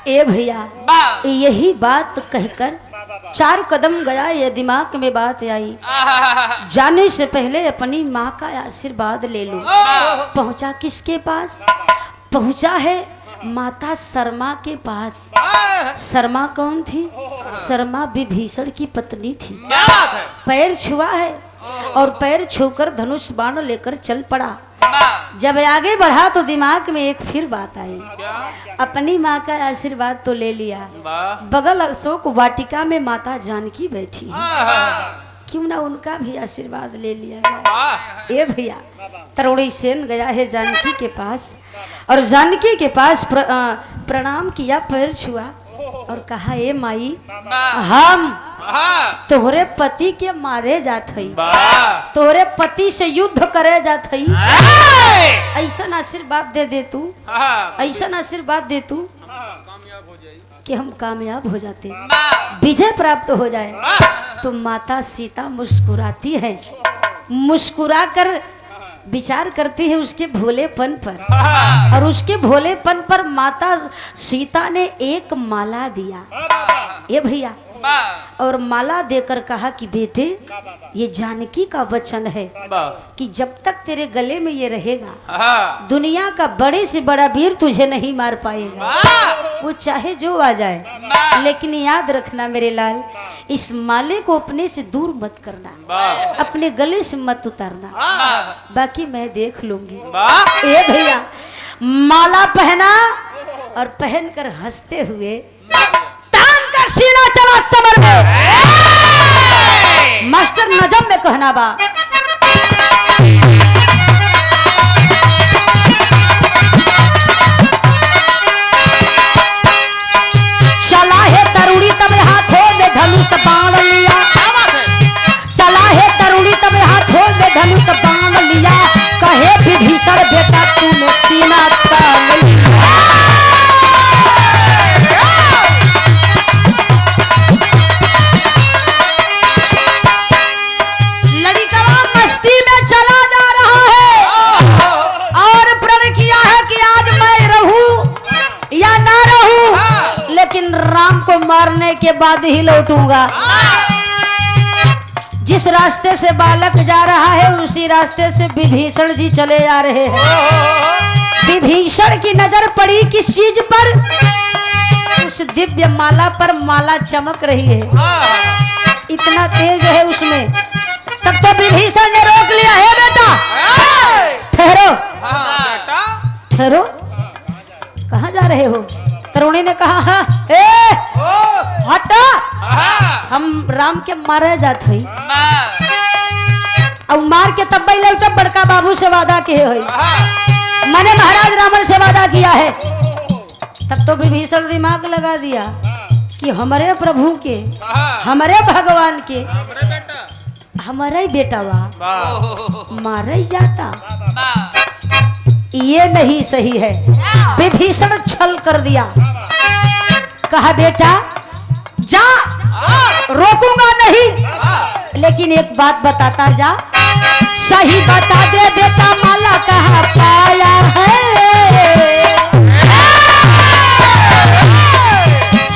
ए भैया बा यही बात कहकर 4 कदम गया, ये दिमाग में बात आई, जाने से पहले अपनी माँ का आशीर्वाद ले लो। पहुंचा किसके पास? पहुंचा है माता शर्मा के पास। शर्मा कौन थी? शर्मा विभीषण की पत्नी थी। पैर छुआ है और पैर छूकर धनुष बाण लेकर चल पड़ा। जब आगे बढ़ा तो दिमाग में एक फिर बात आई, अपनी माँ का आशीर्वाद तो ले लिया, बगल अशोक वाटिका में माता जानकी बैठी है, क्यों ना उनका भी आशीर्वाद ले लिया जाए। ये भैया तरुणी सेन गया है जानकी के पास और जानकी के पास प्रणाम किया, पैर छुआ और कहा, ए माई हम तोहरे पति के मारे जात हई, तोहरे पति से युद्ध करे जात हई, ऐसा आशीर्वाद दे दे तू, ऐसा आशीर्वाद दे तू कि हम कामयाब हो जाते, विजय प्राप्त हो जाए। तो माता सीता मुस्कुराती है, मुस्कुरा कर विचार करती है उसके भोलेपन पर, और उसके भोलेपन पर माता सीता ने एक माला दिया। ये भैया और माला देकर कहा कि बेटे ये जानकी का वचन है कि जब तक तेरे गले में ये रहेगा दुनिया का बड़े से बड़ा वीर तुझे नहीं मार पाएगा, वो चाहे जो आ जाए। लेकिन याद रखना मेरे लाल, इस माले को अपने से दूर मत करना, अपने गले से मत उतारना, बाकी मैं देख लूंगी। ए भैया माला पहना और पहनकर हंसते हुए तान कर सीना चला समर में। मास्टर नजम में कहना बा, चला है तरुणी तब हाथों में धनुष बाण लिया, चला है तरुणी तब हाथों में धनुष बाण लिया, कहे विभीषण बेटा तूने सीना तान लिया। लड़िकवा मस्ती में चला जा रहा है और प्रण किया है कि आज मैं रहूं या ना रहूं, लेकिन राम को मारने के बाद ही लौटूंगा। जिस रास्ते से बालक जा रहा है उसी रास्ते से विभीषण जी चले आ रहे हैं। विभीषण की नजर पड़ी किस चीज पर? उस दिव्य माला पर। माला चमक रही है, इतना तेज है उसमें। तब तो विभीषण ने रोक लिया, है बेटा ठहरो ठहरो, कहाँ जा रहे हो? तरुणी ने कहा, हाँ हटा, हम राम के मारे जात हई और मार के तब लौटा बड़का बाबू से वादा किए हुई, मैंने महाराज रावण से वादा किया है। तब तो विभीषण दिमाग लगा दिया कि हमारे प्रभु के, हमारे भगवान के, हमारा ही बेटा मारा ही जाता। ये नहीं सही है। विभीषण छल कर दिया, कहा बेटा जा, रोकूंगा नहीं, लेकिन एक बात बताता जा, सही बता दे बेटा माला कहाँ पाया है,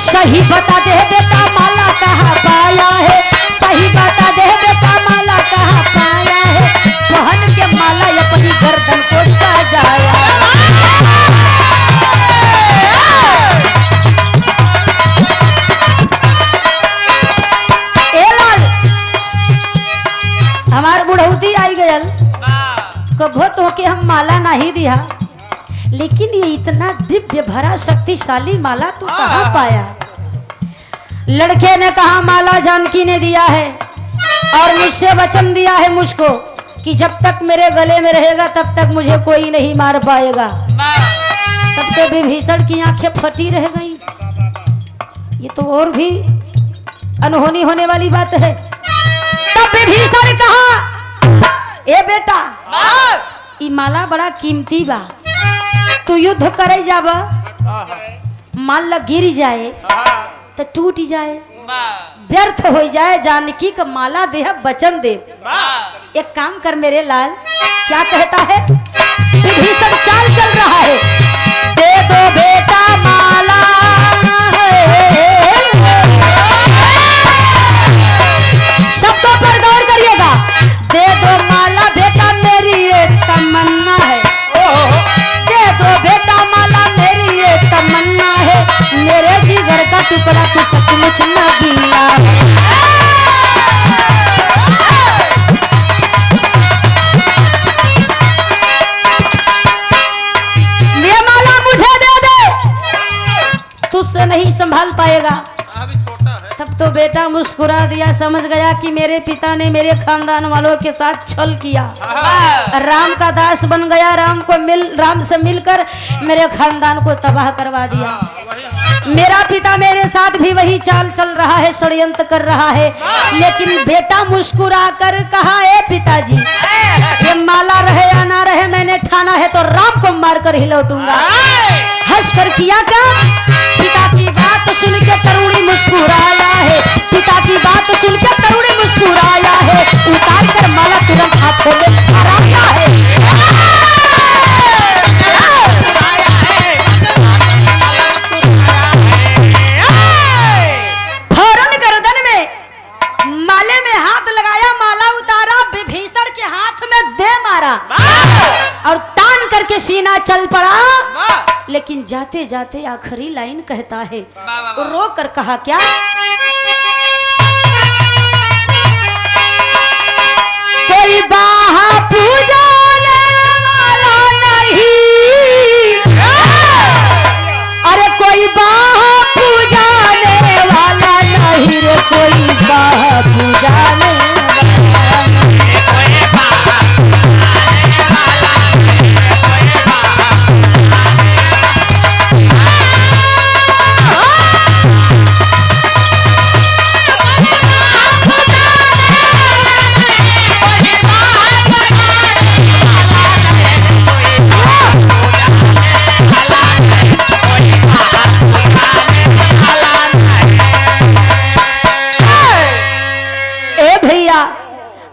सही बता दे बेटा माला कहाँ पाया है, सही बता दे बेटा माला कहाँ पाया है, पहन के माला अपनी गर्दन को सजाया। ए लाल हमार बुढ़ौती आई गयल, कभो तो के हम माला नहीं दिया, लेकिन ये इतना दिव्य भरा शक्तिशाली माला तो कहाँ पाया। लड़के ने कहा माला जानकी ने दिया है और मुझसे वचन दिया है मुझको कि जब तक मेरे गले में रहेगा तब तक मुझे कोई नहीं मार पाएगा। तब तो विभीषण की आंखें फटी रह गई, ये तो और भी अनहोनी होने वाली बात है। तब विभीषण कहा ए बेटा ई माला बड़ा कीमती बा, तू युद्ध करे जाब, मान ला गिर जाए तो टूट जाए, व्यर्थ हो जाए, जानकी का माला देह वचन दे। एक काम कर मेरे लाल, क्या कहता है विभीषण चाल चल रहा है, दे दो बेटा माला, शब्दों पर गौर करिएगा, दे दो माला बेटा मेरी ये तमन्ना है, दे दो बेटा माला मेरी ये तमन्ना है, मेरे जिगर का टुकड़ा तू सचमुच न गिला। ये माला मुझे दे दे, तुझसे नहीं संभाल पाएगा। तब तो बेटा मुस्कुरा दिया, समझ गया कि मेरे पिता ने मेरे खानदान वालों के साथ छल किया, राम का दास बन गया, राम से मिलकर मेरे खानदान को तबाह करवा दिया। मेरा पिता मेरे साथ भी वही चाल चल रहा है, षड्यंत्र कर रहा है, लेकिन बेटा मुस्कुरा कर कहा ए पिताजी ये माला रहे या ना रहे, मैंने ठाना है तो राम को मार कर ही लौटूंगा। हंस कर किया क्या, पिता की बात सुन के तरुणी मुस्कुराया है, पिता की बात सुन के तरुणी मुस्कुराया है, उतार कर माला तुरंत हाथों में धराया है। फौरन गर्दन में माले में हाथ लगाया, माला उतारा, विभीषण के हाथ में दे मारा और तान करके सीना चल पड़ा। लेकिन जाते जाते आखिरी लाइन कहता है, रो कर कहा क्या, कोई बाहा पूजाने वाला नहीं, अरे कोई बाहा पूजाने वाला नहीं रे, कोई बाहा पूजाने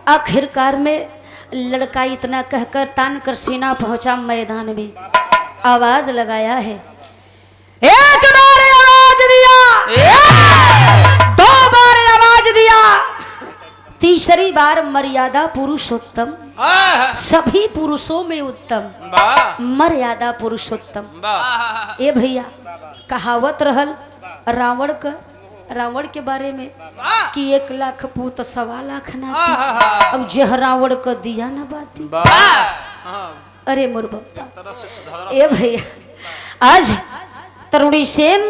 आखिरकार में लड़का इतना कहकर तान कर सीना पहुंचा मैदान में, आवाज लगाया है, एक बार आवाज दिया, दो बार आवाज दिया, तीसरी बार मर्यादा पुरुषोत्तम, सभी पुरुषों में उत्तम मर्यादा पुरुषोत्तम। ए भैया कहावत रहल रावण के बारे में कि 1 लाख पूत 1.25 लाख नाती, अब जह रावण को दिया ना बाती। अरे मोर बप्पा, ए भैया आज तरुणी सेन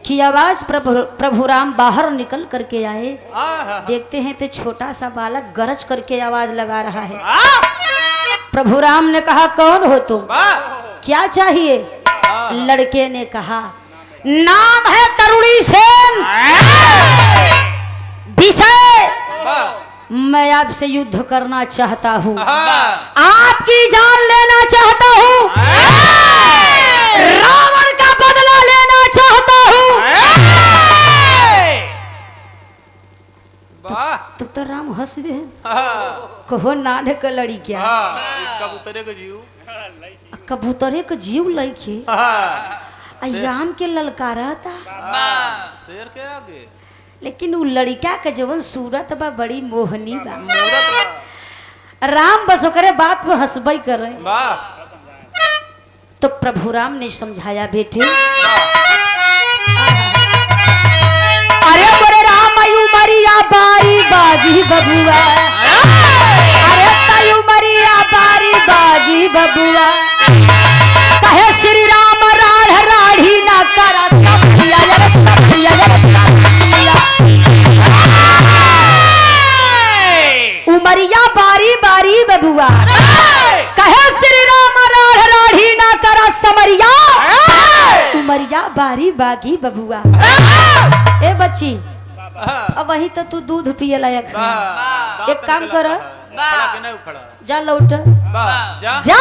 की आवाज प्रभु राम बाहर निकल करके आए, देखते हैं तो छोटा सा बालक गरज करके आवाज लगा रहा है। प्रभु राम ने कहा कौन हो तुम, क्या चाहिए? लड़के ने कहा नाम है तरुणी सेन, विषय मैं आपसे युद्ध करना चाहता हूँ, आपकी जान लेना चाहता हूँ, रावण का बदला लेना चाहता हूँ। तब तो राम हंस दे, कहो नान का लड़ी क्या कबूतरे का जीव कबूतरे का जीव लइके राम के ललकारा था, शेर के आगे लेकिन वो लड़का के जवन सूरत बा बड़ी मोहनी बा। राम बस ओकरे बात पे हंसबई कर रहे। तो प्रभु राम ने समझाया, बेटे अरे बोरे राम आयु मरिया बारी बागी बबुआ, अरे तायु मरिया बारी बागी बबुआ, कहे श्री राम राढ़ राढ़ी ना करा सफिया सफिया सफिया, उमरिया बारी बारी बबुआ, कहे श्री राम राढ़ राढ़ी ना करा समरिया, उमरिया बारी बागी बबुआ। ए बच्ची अब वही तो तू दूध पिए लायक है, एक काम कर जा लौट जा जा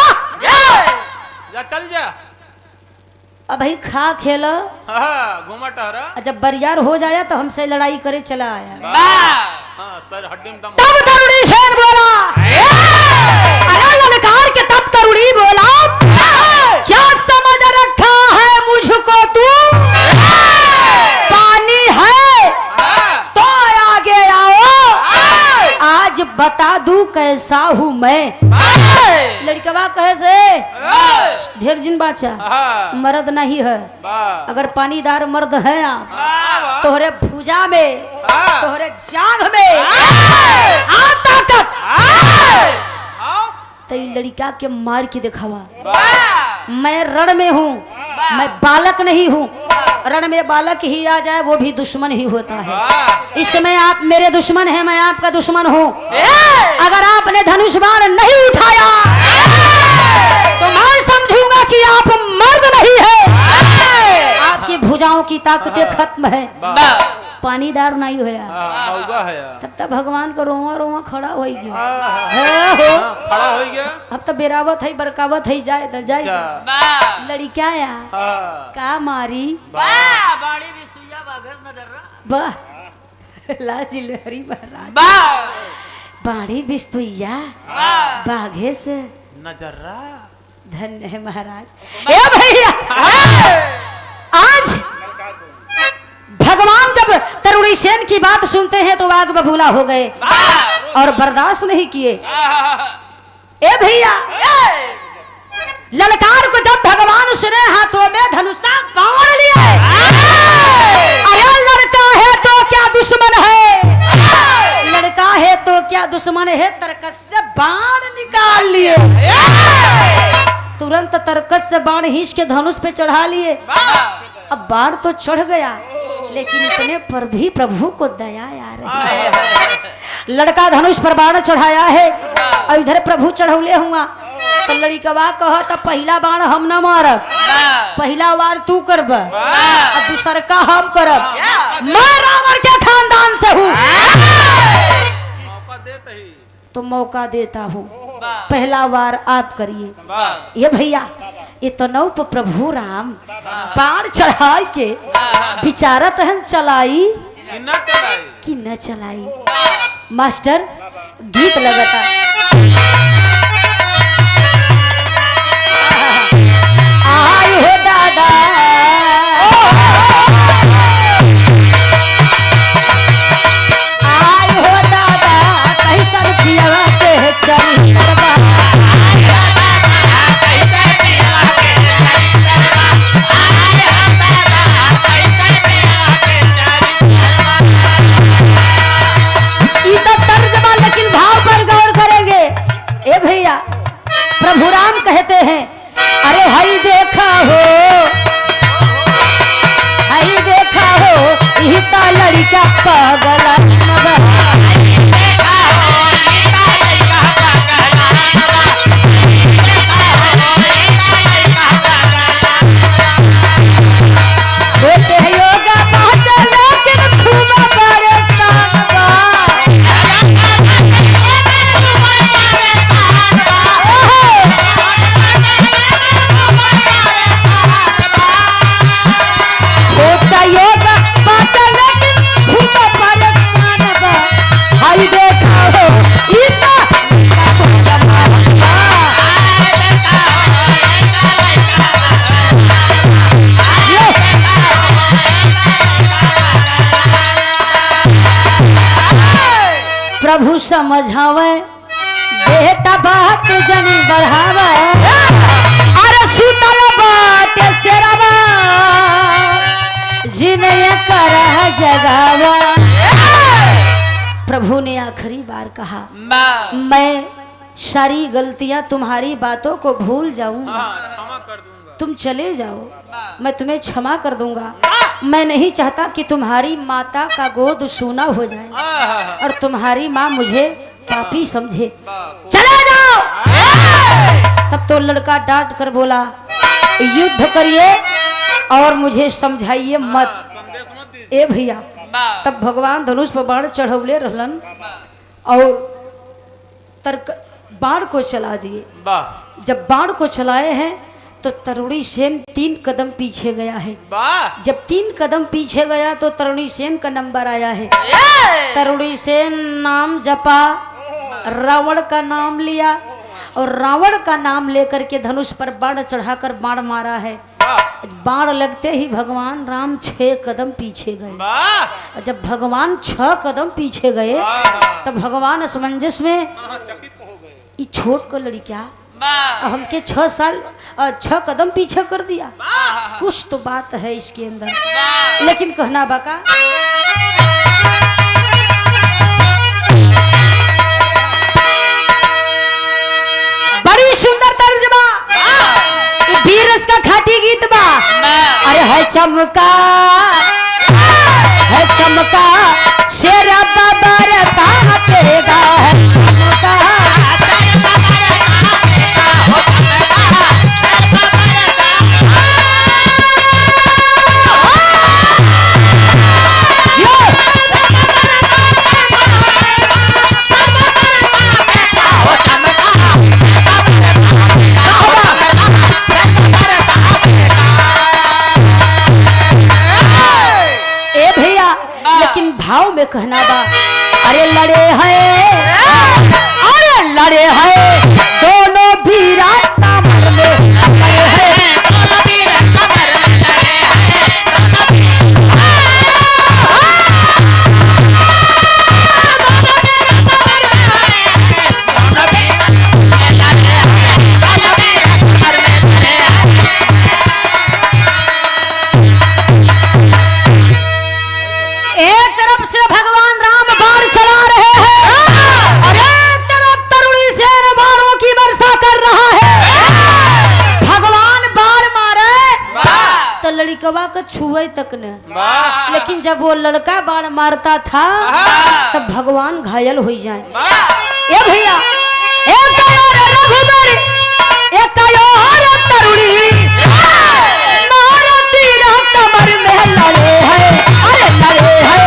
जा चल जा अब भाई खा खेल, घूमा टहरा जब बरियार हो जाया तो हमसे लड़ाई करे चला आया। सर हड्डी में दम तब तरुणी शेर बोला, अरे ललकार के तब तरुणी बोला, क्या समझ रखा है मुझको तू, पानी है तो आगे आओ, आज बता दूं कैसा हूँ मैं। लड़कवा कहे से ढेर जिन बाचा मर्द नहीं है, अगर पानीदार मर्द है आप, तोहरे भुजा में तोहरे जांग में ताकत, तो लड़का के मार के दिखावा। मैं रण में हूँ, मैं बालक नहीं हूँ, रण में बालक ही आ जाए वो भी दुश्मन ही होता है। इस समय आप मेरे दुश्मन हैं, मैं आपका दुश्मन हूँ। अगर आपने धनुष बाण नहीं उठाया तो मैं समझूंगा कि आप मर्द नहीं है, आपकी भुजाओं की ताकतें खत्म है, पानीदार नहीं होया। तब तक भगवान को रोवा रोवा खड़ा हो गया, खड़ा हो गया। अब तो बेरावत है बरकावत है, जाए तो जाए लड़ी क्या या का मारी वाह लाजी लहरी महाराज बाड़ी बिस्तुइया बाघे से नजर्रा धन्य है महाराज। ए भैया आज भगवान जब तरुणी सेन की बात सुनते हैं तो आग बबूला हो गए और बर्दाश्त नहीं किए। ए भैया ललकार को जब भगवान सुने हाथों में धनुषा बाण लिए, अरे लड़का है तो क्या दुश्मन है, लड़का है तो क्या दुश्मन है, तरकस से बाण निकाल लिए, तुरंत तरकस से बाण खींच के धनुष पे चढ़ा लिए। अब बाण तो चढ़ गया लेकिन इतने पर भी प्रभु को दया आ रही। लड़का धनुष पर बाण चढ़ाया है और इधर प्रभु चढ़ौले हुआ, तो लड़िकवा कह तब पहला बाण हम न मारब, पहला वार तू करब और दूसर का हम करब, मैं रावण के खानदान से हूँ तो मौका देता हूँ, पहला वार आप करिए। ये भैया इतनौ पर प्रभु राम बाण चढ़ा के विचारत हम चलाई कि न चलाई। मास्टर गीत लगता आय हो दादा आय हो दादा कैसन पिया के चल लेकिन भाव पर गौर करेंगे। समझावे बेटा बात जनी बढ़ावे अरे सुतल बाटे सेरावा जिन्हें कर जगावा। प्रभु ने आखिरी बार कहा मैं सारी गलतियां तुम्हारी बातों को भूल जाऊंगा, क्षमा कर दूंगा, तुम चले जाओ, मैं तुम्हें क्षमा कर दूंगा। मैं नहीं चाहता कि तुम्हारी माता का गोद सूना हो जाए और तुम्हारी माँ मुझे पापी समझे, चले जाओ। तब तो लड़का डांट कर बोला युद्ध करिए और मुझे समझाइए मत। ए भैया, तब भगवान धनुष पर बाण चढ़ौले रहलन और बाण को चला दिए। जब बाण को चलाए हैं तो तरुणी सेन 3 कदम पीछे गया है। जब 3 कदम पीछे गया तो तरुणी सेन का नंबर आया है। तरुणी सेन नाम जपा, रावण का नाम लिया और रावण का नाम लेकर के धनुष पर बाण चढ़ाकर बाण मारा है। बाण लगते ही भगवान राम 6 कदम पीछे गए। जब भगवान 6 कदम पीछे गए तब भगवान असमंजस में ये छोट को लड़किया हमके 6 कदम पीछे कर दिया, कुछ तो बात है इसके अंदर। लेकिन कहना बाका बड़ी सुंदर तर्जमा बीरस का खाटी गीत बा। अरे है चमका शेरा बाबर कहाँ पेगा है चमका। भाव में कहना बा अरे लड़े हैं दोनों वीरा समर में लड़े हैं। भगवान राम बाण चला रहे हैं और एक तरफ तरुणी सेन बाणों की वर्षा कर रहा है। भगवान बाण मारे तो लड़कवा को छुए तक न, लेकिन जब वो लड़का बाण मारता था तब भगवान घायल हो जाए। ये भैया एक रघुबर एक तरुणी कमर में लड़े हैं, अरे लड़े हैं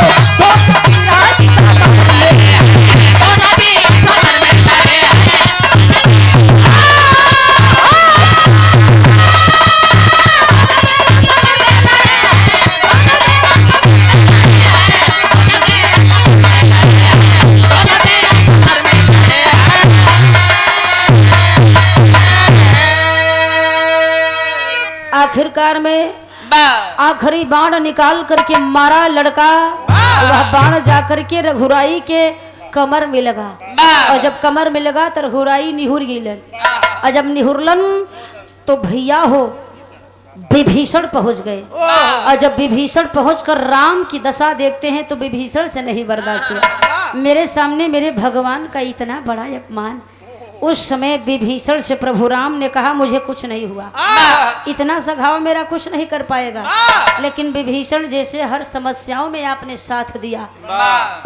आखिरकार में आखिरी बाण निकाल करके मारा लड़का। वह बाण जाकर के रघुराई के कमर में लगा और जब कमर में लगा तो रघुराई निहुर गिलन और जब निहुरलन तो भैया हो विभीषण पहुंच गए और जब विभीषण पहुंचकर राम की दशा देखते हैं तो विभीषण से नहीं बर्दाश्त हुआ। मेरे सामने मेरे भगवान का इतना बड़ा अपमान। उस समय विभीषण से प्रभु राम ने कहा मुझे कुछ नहीं हुआ, इतना सा घाव मेरा कुछ नहीं कर पाएगा, लेकिन विभीषण जैसे हर समस्याओं में आपने साथ दिया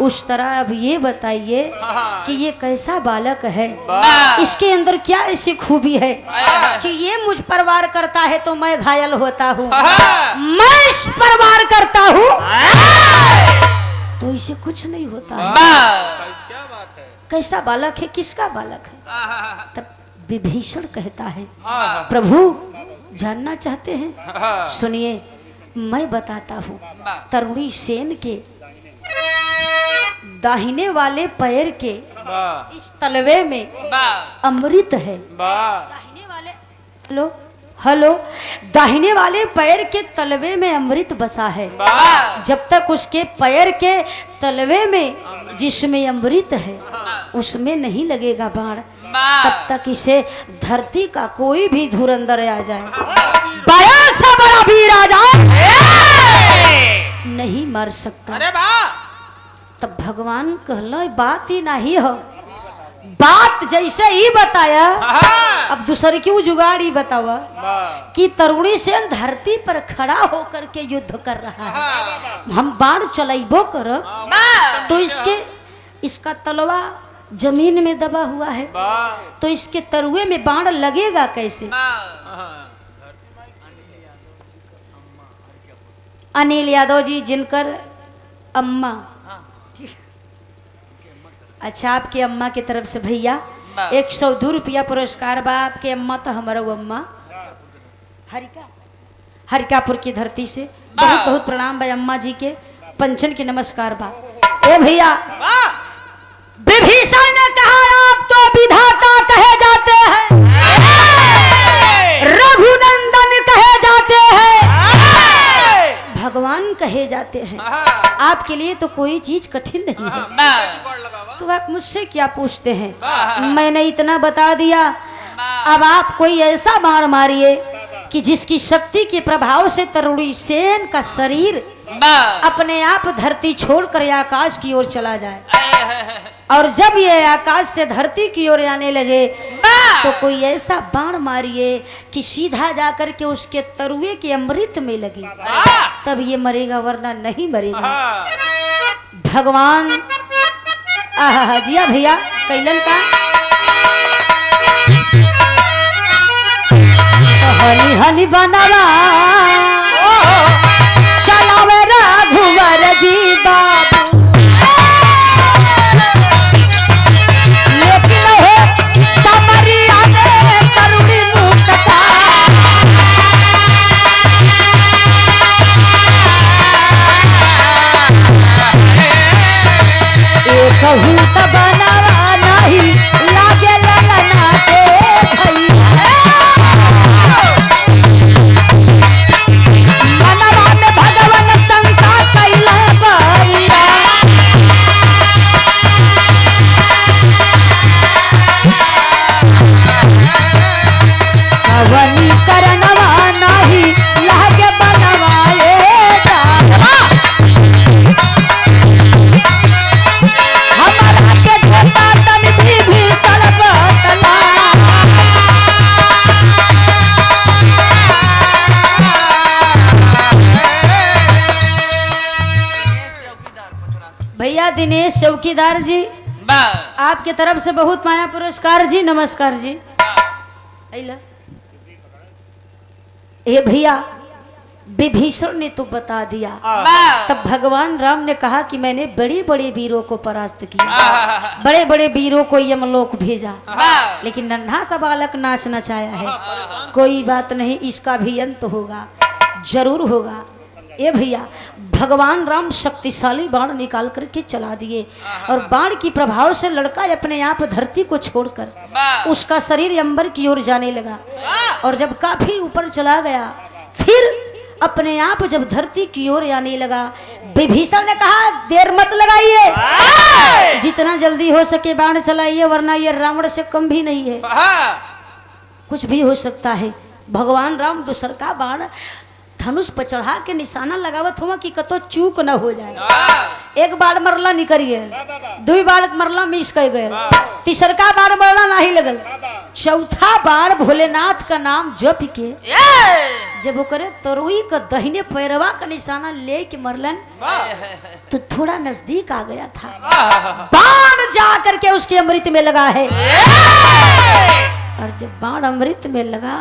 उस तरह अब ये बताइए कि ये कैसा बालक है, इसके अंदर क्या ऐसी खूबी है कि ये मुझ पर वार करता है तो मैं घायल होता हूँ, मैं इस पर वार करता हूँ तो इसे कुछ नहीं होता है। कैसा बालक है, किसका बालक है? तब विभीषण कहता है प्रभु जानना चाहते हैं, सुनिए मैं बताता हूँ। तरुणी सेन के दाहिने वाले पैर के इस तलवे में अमृत है। दाहिने वाले हेलो दाहिने वाले पैर के तलवे में अमृत बसा है। जब तक उसके पैर के तलवे में जिसमें अमृत है उसमें नहीं लगेगा बाण तब तक इसे धरती का कोई भी धुरंधर आ जाए, बड़ा सा बड़ा वीर आ जाए, नहीं मार सकता। अरे वाह तब भगवान कहला बात ही नहीं हो, बात जैसे ही बताया अब दूसरे क्यों जुगाड़ी बतावा कि तरुणी सेन धरती पर खड़ा होकर के युद्ध कर रहा है, हम बाण चलाइबो करब तो इसका तलवा जमीन में दबा हुआ है तो इसके तरुए में बाण लगेगा कैसे। अनिल यादव जी जिनकर अम्मा, अच्छा आपके अम्मा की तरफ से भैया 102 रुपया पुरस्कार बा। आपके अम्मा तो हमारा अम्मा हरिकापुर की धरती से बहुत बहुत प्रणाम भाई अम्मा जी के, पंचन के नमस्कार बा। ए भैया विभीषण ने कहा आप तो विधाता कहे जाते हैं, रघुनंदन कहे जाते हैं, भगवान कहे जाते हैं, आपके लिए तो कोई चीज कठिन नहीं है, तो आप मुझसे क्या पूछते हैं। मैंने इतना बता दिया, अब आप कोई ऐसा बाण मारिए कि जिसकी शक्ति के प्रभाव से तरुणी सेन का शरीर अपने आप धरती छोड़कर आकाश की ओर चला जाए, और जब ये आकाश से धरती की ओर आने लगे तो कोई ऐसा बाण मारिए कि सीधा जाकर के उसके तरुए के अमृत में लगे, तब ये मरेगा वरना नहीं मरेगा। भगवान जिया भैया कैलन का हनी हनी बनावा चलावे रघुवर जी बाबू, लेकिन हो समरिया में तरुणी मुस्का, एक हूत बनावा नहीं लागे ललना के भैया, मनवा में भगवान शंका कैला भैया। कवनी करनवा नहीं लागे बनवाए हमारा के छोटा तन भी सड़बतला, भैया दिनेश चौकीदार जी आपके तरफ से बहुत माया पुरस्कार जी, नमस्कार जी। ये भैया विभीषण ने तो बता दिया, तब भगवान राम ने कहा कि मैंने बड़े बड़े वीरों को परास्त किया, बड़े बड़े वीरों को यमलोक भेजा, लेकिन नन्हा सा बालक नाच नचाया है, कोई बात नहीं इसका भी अंत होगा, जरूर होगा। ये भैया भगवान राम शक्तिशाली बाण निकाल करके चला दिए और बाण की प्रभाव से लड़का अपने आप धरती को छोड़कर उसका शरीर अंबर की ओर जाने लगा, और जब काफी ऊपर चला गया फिर अपने आप जब धरती की ओर आने लगा, विभीषण ने कहा देर मत लगाइए, जितना जल्दी हो सके बाण चलाइए, वरना ये रावण से कम भी नहीं है, कुछ भी हो सकता है। भगवान राम दूसर का बाण धनुष पर चढ़ा के निशाना लगावत हुआ कि कतो चूक न हो जाए। एक बार मरला निकरिए, दो बार मरला मिस कर गए, तीसरका बार मरला नहीं लगल, चौथा बार भोलेनाथ का नाम जप के जब वो करे तरुई का दहिने पैरवा का निशाना ले के मरलन तो थोड़ा नजदीक आ गया था, बाण जा करके उसके अमृत में लगा है, और जब बाण अमृत में लगा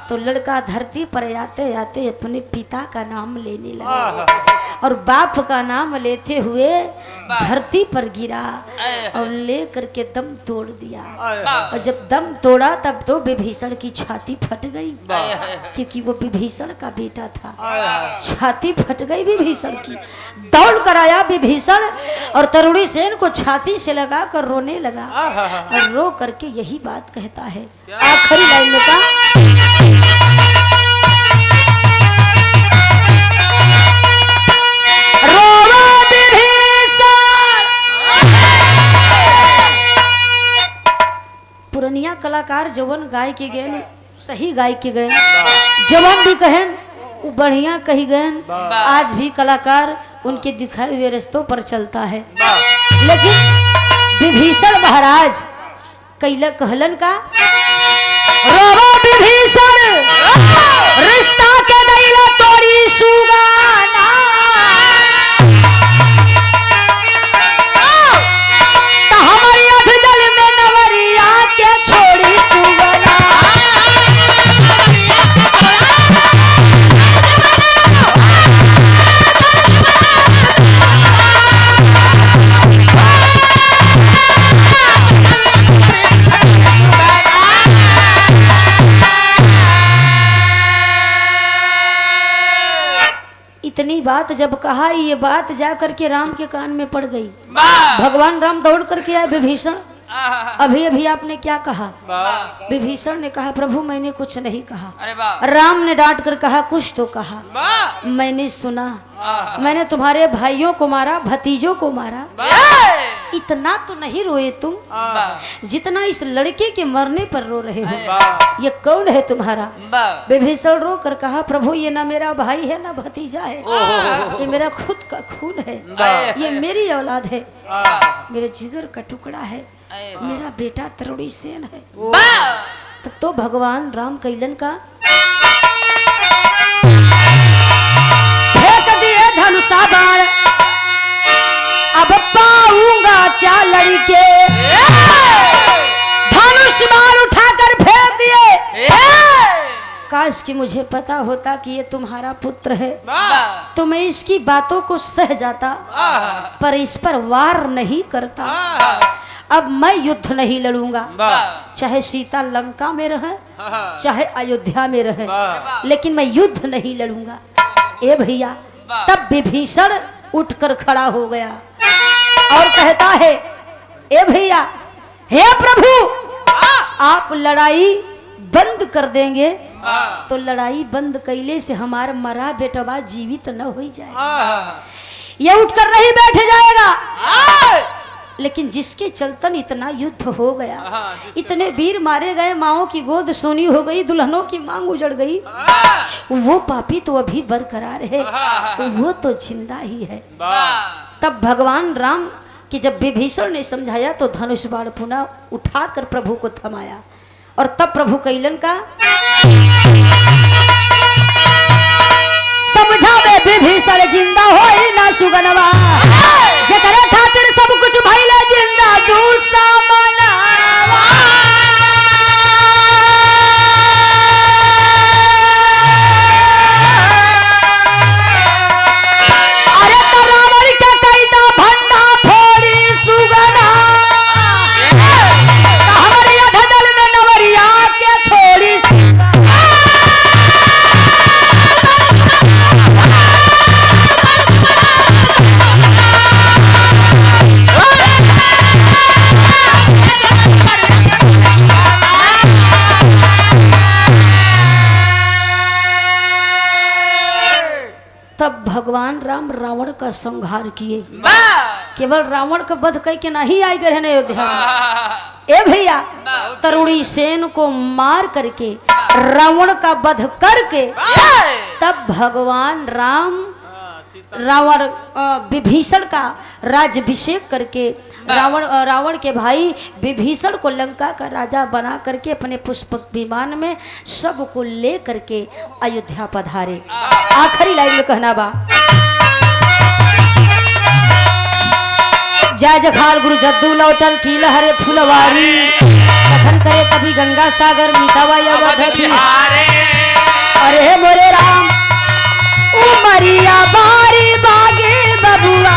तो लड़का धरती पर आते आते अपने पिता का नाम लेने लगा, और बाप का नाम लेते हुए धरती पर गिरा और ले करके दम तोड़ दिया, और जब दम तोड़ा तब तो विभीषण की छाती फट गई, क्योंकि वो विभीषण का बेटा था, छाती फट गई विभीषण की। दौड़ कर आया विभीषण और तरुणी सेन को छाती से लगा कर रोने लगा, और रो करके यही बात कहता है आखिरी लाइन में का रोवा विभीषण पुरनिया कलाकार जवन गाय के गए सही गाय के गए, जवन भी कहन वो बढ़िया कही गए। आज भी कलाकार उनके दिखाए हुए रास्तों पर चलता है। लेकिन विभीषण महाराज कैला कहलन का, रोवा विभीषण रिश्ता के दैला तोड़ी सुगाना, तो हमारी अधजल में नवरिया के छोड़ी सुगना। इतनी बात जब कहा, ये बात जा करके राम के कान में पड़ गई। भगवान राम दौड़ करके आए, विभीषण अभी अभी आपने क्या कहा? विभीषण ने कहा, प्रभु मैंने कुछ नहीं कहा। अरे वाह, राम ने डांट कर कहा, कुछ तो कहा। मैंने सुना, मैंने तुम्हारे भाइयों को मारा, भतीजों को मारा, इतना तो नहीं रोए तुम जितना इस लड़के के मरने पर रो रहे हो। ये कौन है तुम्हारा? विभीषण रो कर कहा, प्रभु ये ना मेरा भाई है ना भतीजा है, ये मेरा खुद का खून है, ये मेरी औलाद है, मेरे जिगर का टुकड़ा है, मेरा बेटा तरुणी सेन है। तब तो भगवान राम कैलन का फेंक दिए धनुषा बाण, अब पाऊंगा क्या लड़के, धनुष बाण उठाकर फेंक दिए। काश कि मुझे पता होता कि ये तुम्हारा पुत्र है तो मैं इसकी बातों को सह जाता, पर इस पर वार नहीं करता। अब मैं युद्ध नहीं लड़ूंगा, चाहे सीता लंका में रहे चाहे अयोध्या में रहे, लेकिन मैं युद्ध नहीं लड़ूंगा। ए भैया, तब विभीषण उठकर खड़ा हो गया और कहता है, ए भैया, हे प्रभु, आप लड़ाई बंद कर देंगे तो लड़ाई बंद कैले से हमारा मरा बेटवा जीवित न हो जाए। ये उठकर नहीं बैठ जाएगा, लेकिन जिसके चलतन इतना युद्ध हो गया, इतने वीर मारे गए, माओ की गोद सोनी हो गई, दुल्हनों की मांग उजड़ गई, वो पापी तो अभी बरकरार है, वो तो जिंदा ही है। तब भगवान राम कि जब विभीषण ने समझाया तो धनुष बाण पुनः उठाकर प्रभु को थमाया, और तब प्रभु कैलन का समझा वे विभीषण जिंदा होई ना सुगनवा, जकरे खातिर सब कुछ भइले जिंदा दूसरा मनावा। अरे तो रावण के कैदा भंडा फोड़ी सुगना, तो हमारी अधजल में नवरिया के छोड़ी सुगना। तब भगवान राम रावण का संहार किए। केवल रावण का वध करके नहीं आई गए अयोध्या में। ए भैया, तरुणी सेन को मार करके रावण का वध करके तब भगवान राम रावण विभीषण का राज्याभिषेक करके रावण के भाई विभीषण को लंका का राजा बना करके अपने पुष्पक विमान में सबको ले करके अयोध्या पधारे। आखिरी लाइन में कहना बा, जय जखार गुरु जद्दू लौटन की लहरे फुलवारी, कथन करे कभी गंगा सागर मीतावा अवध बिहारे। अरे मोरे राम उमरिया बारी बागे बबुआ।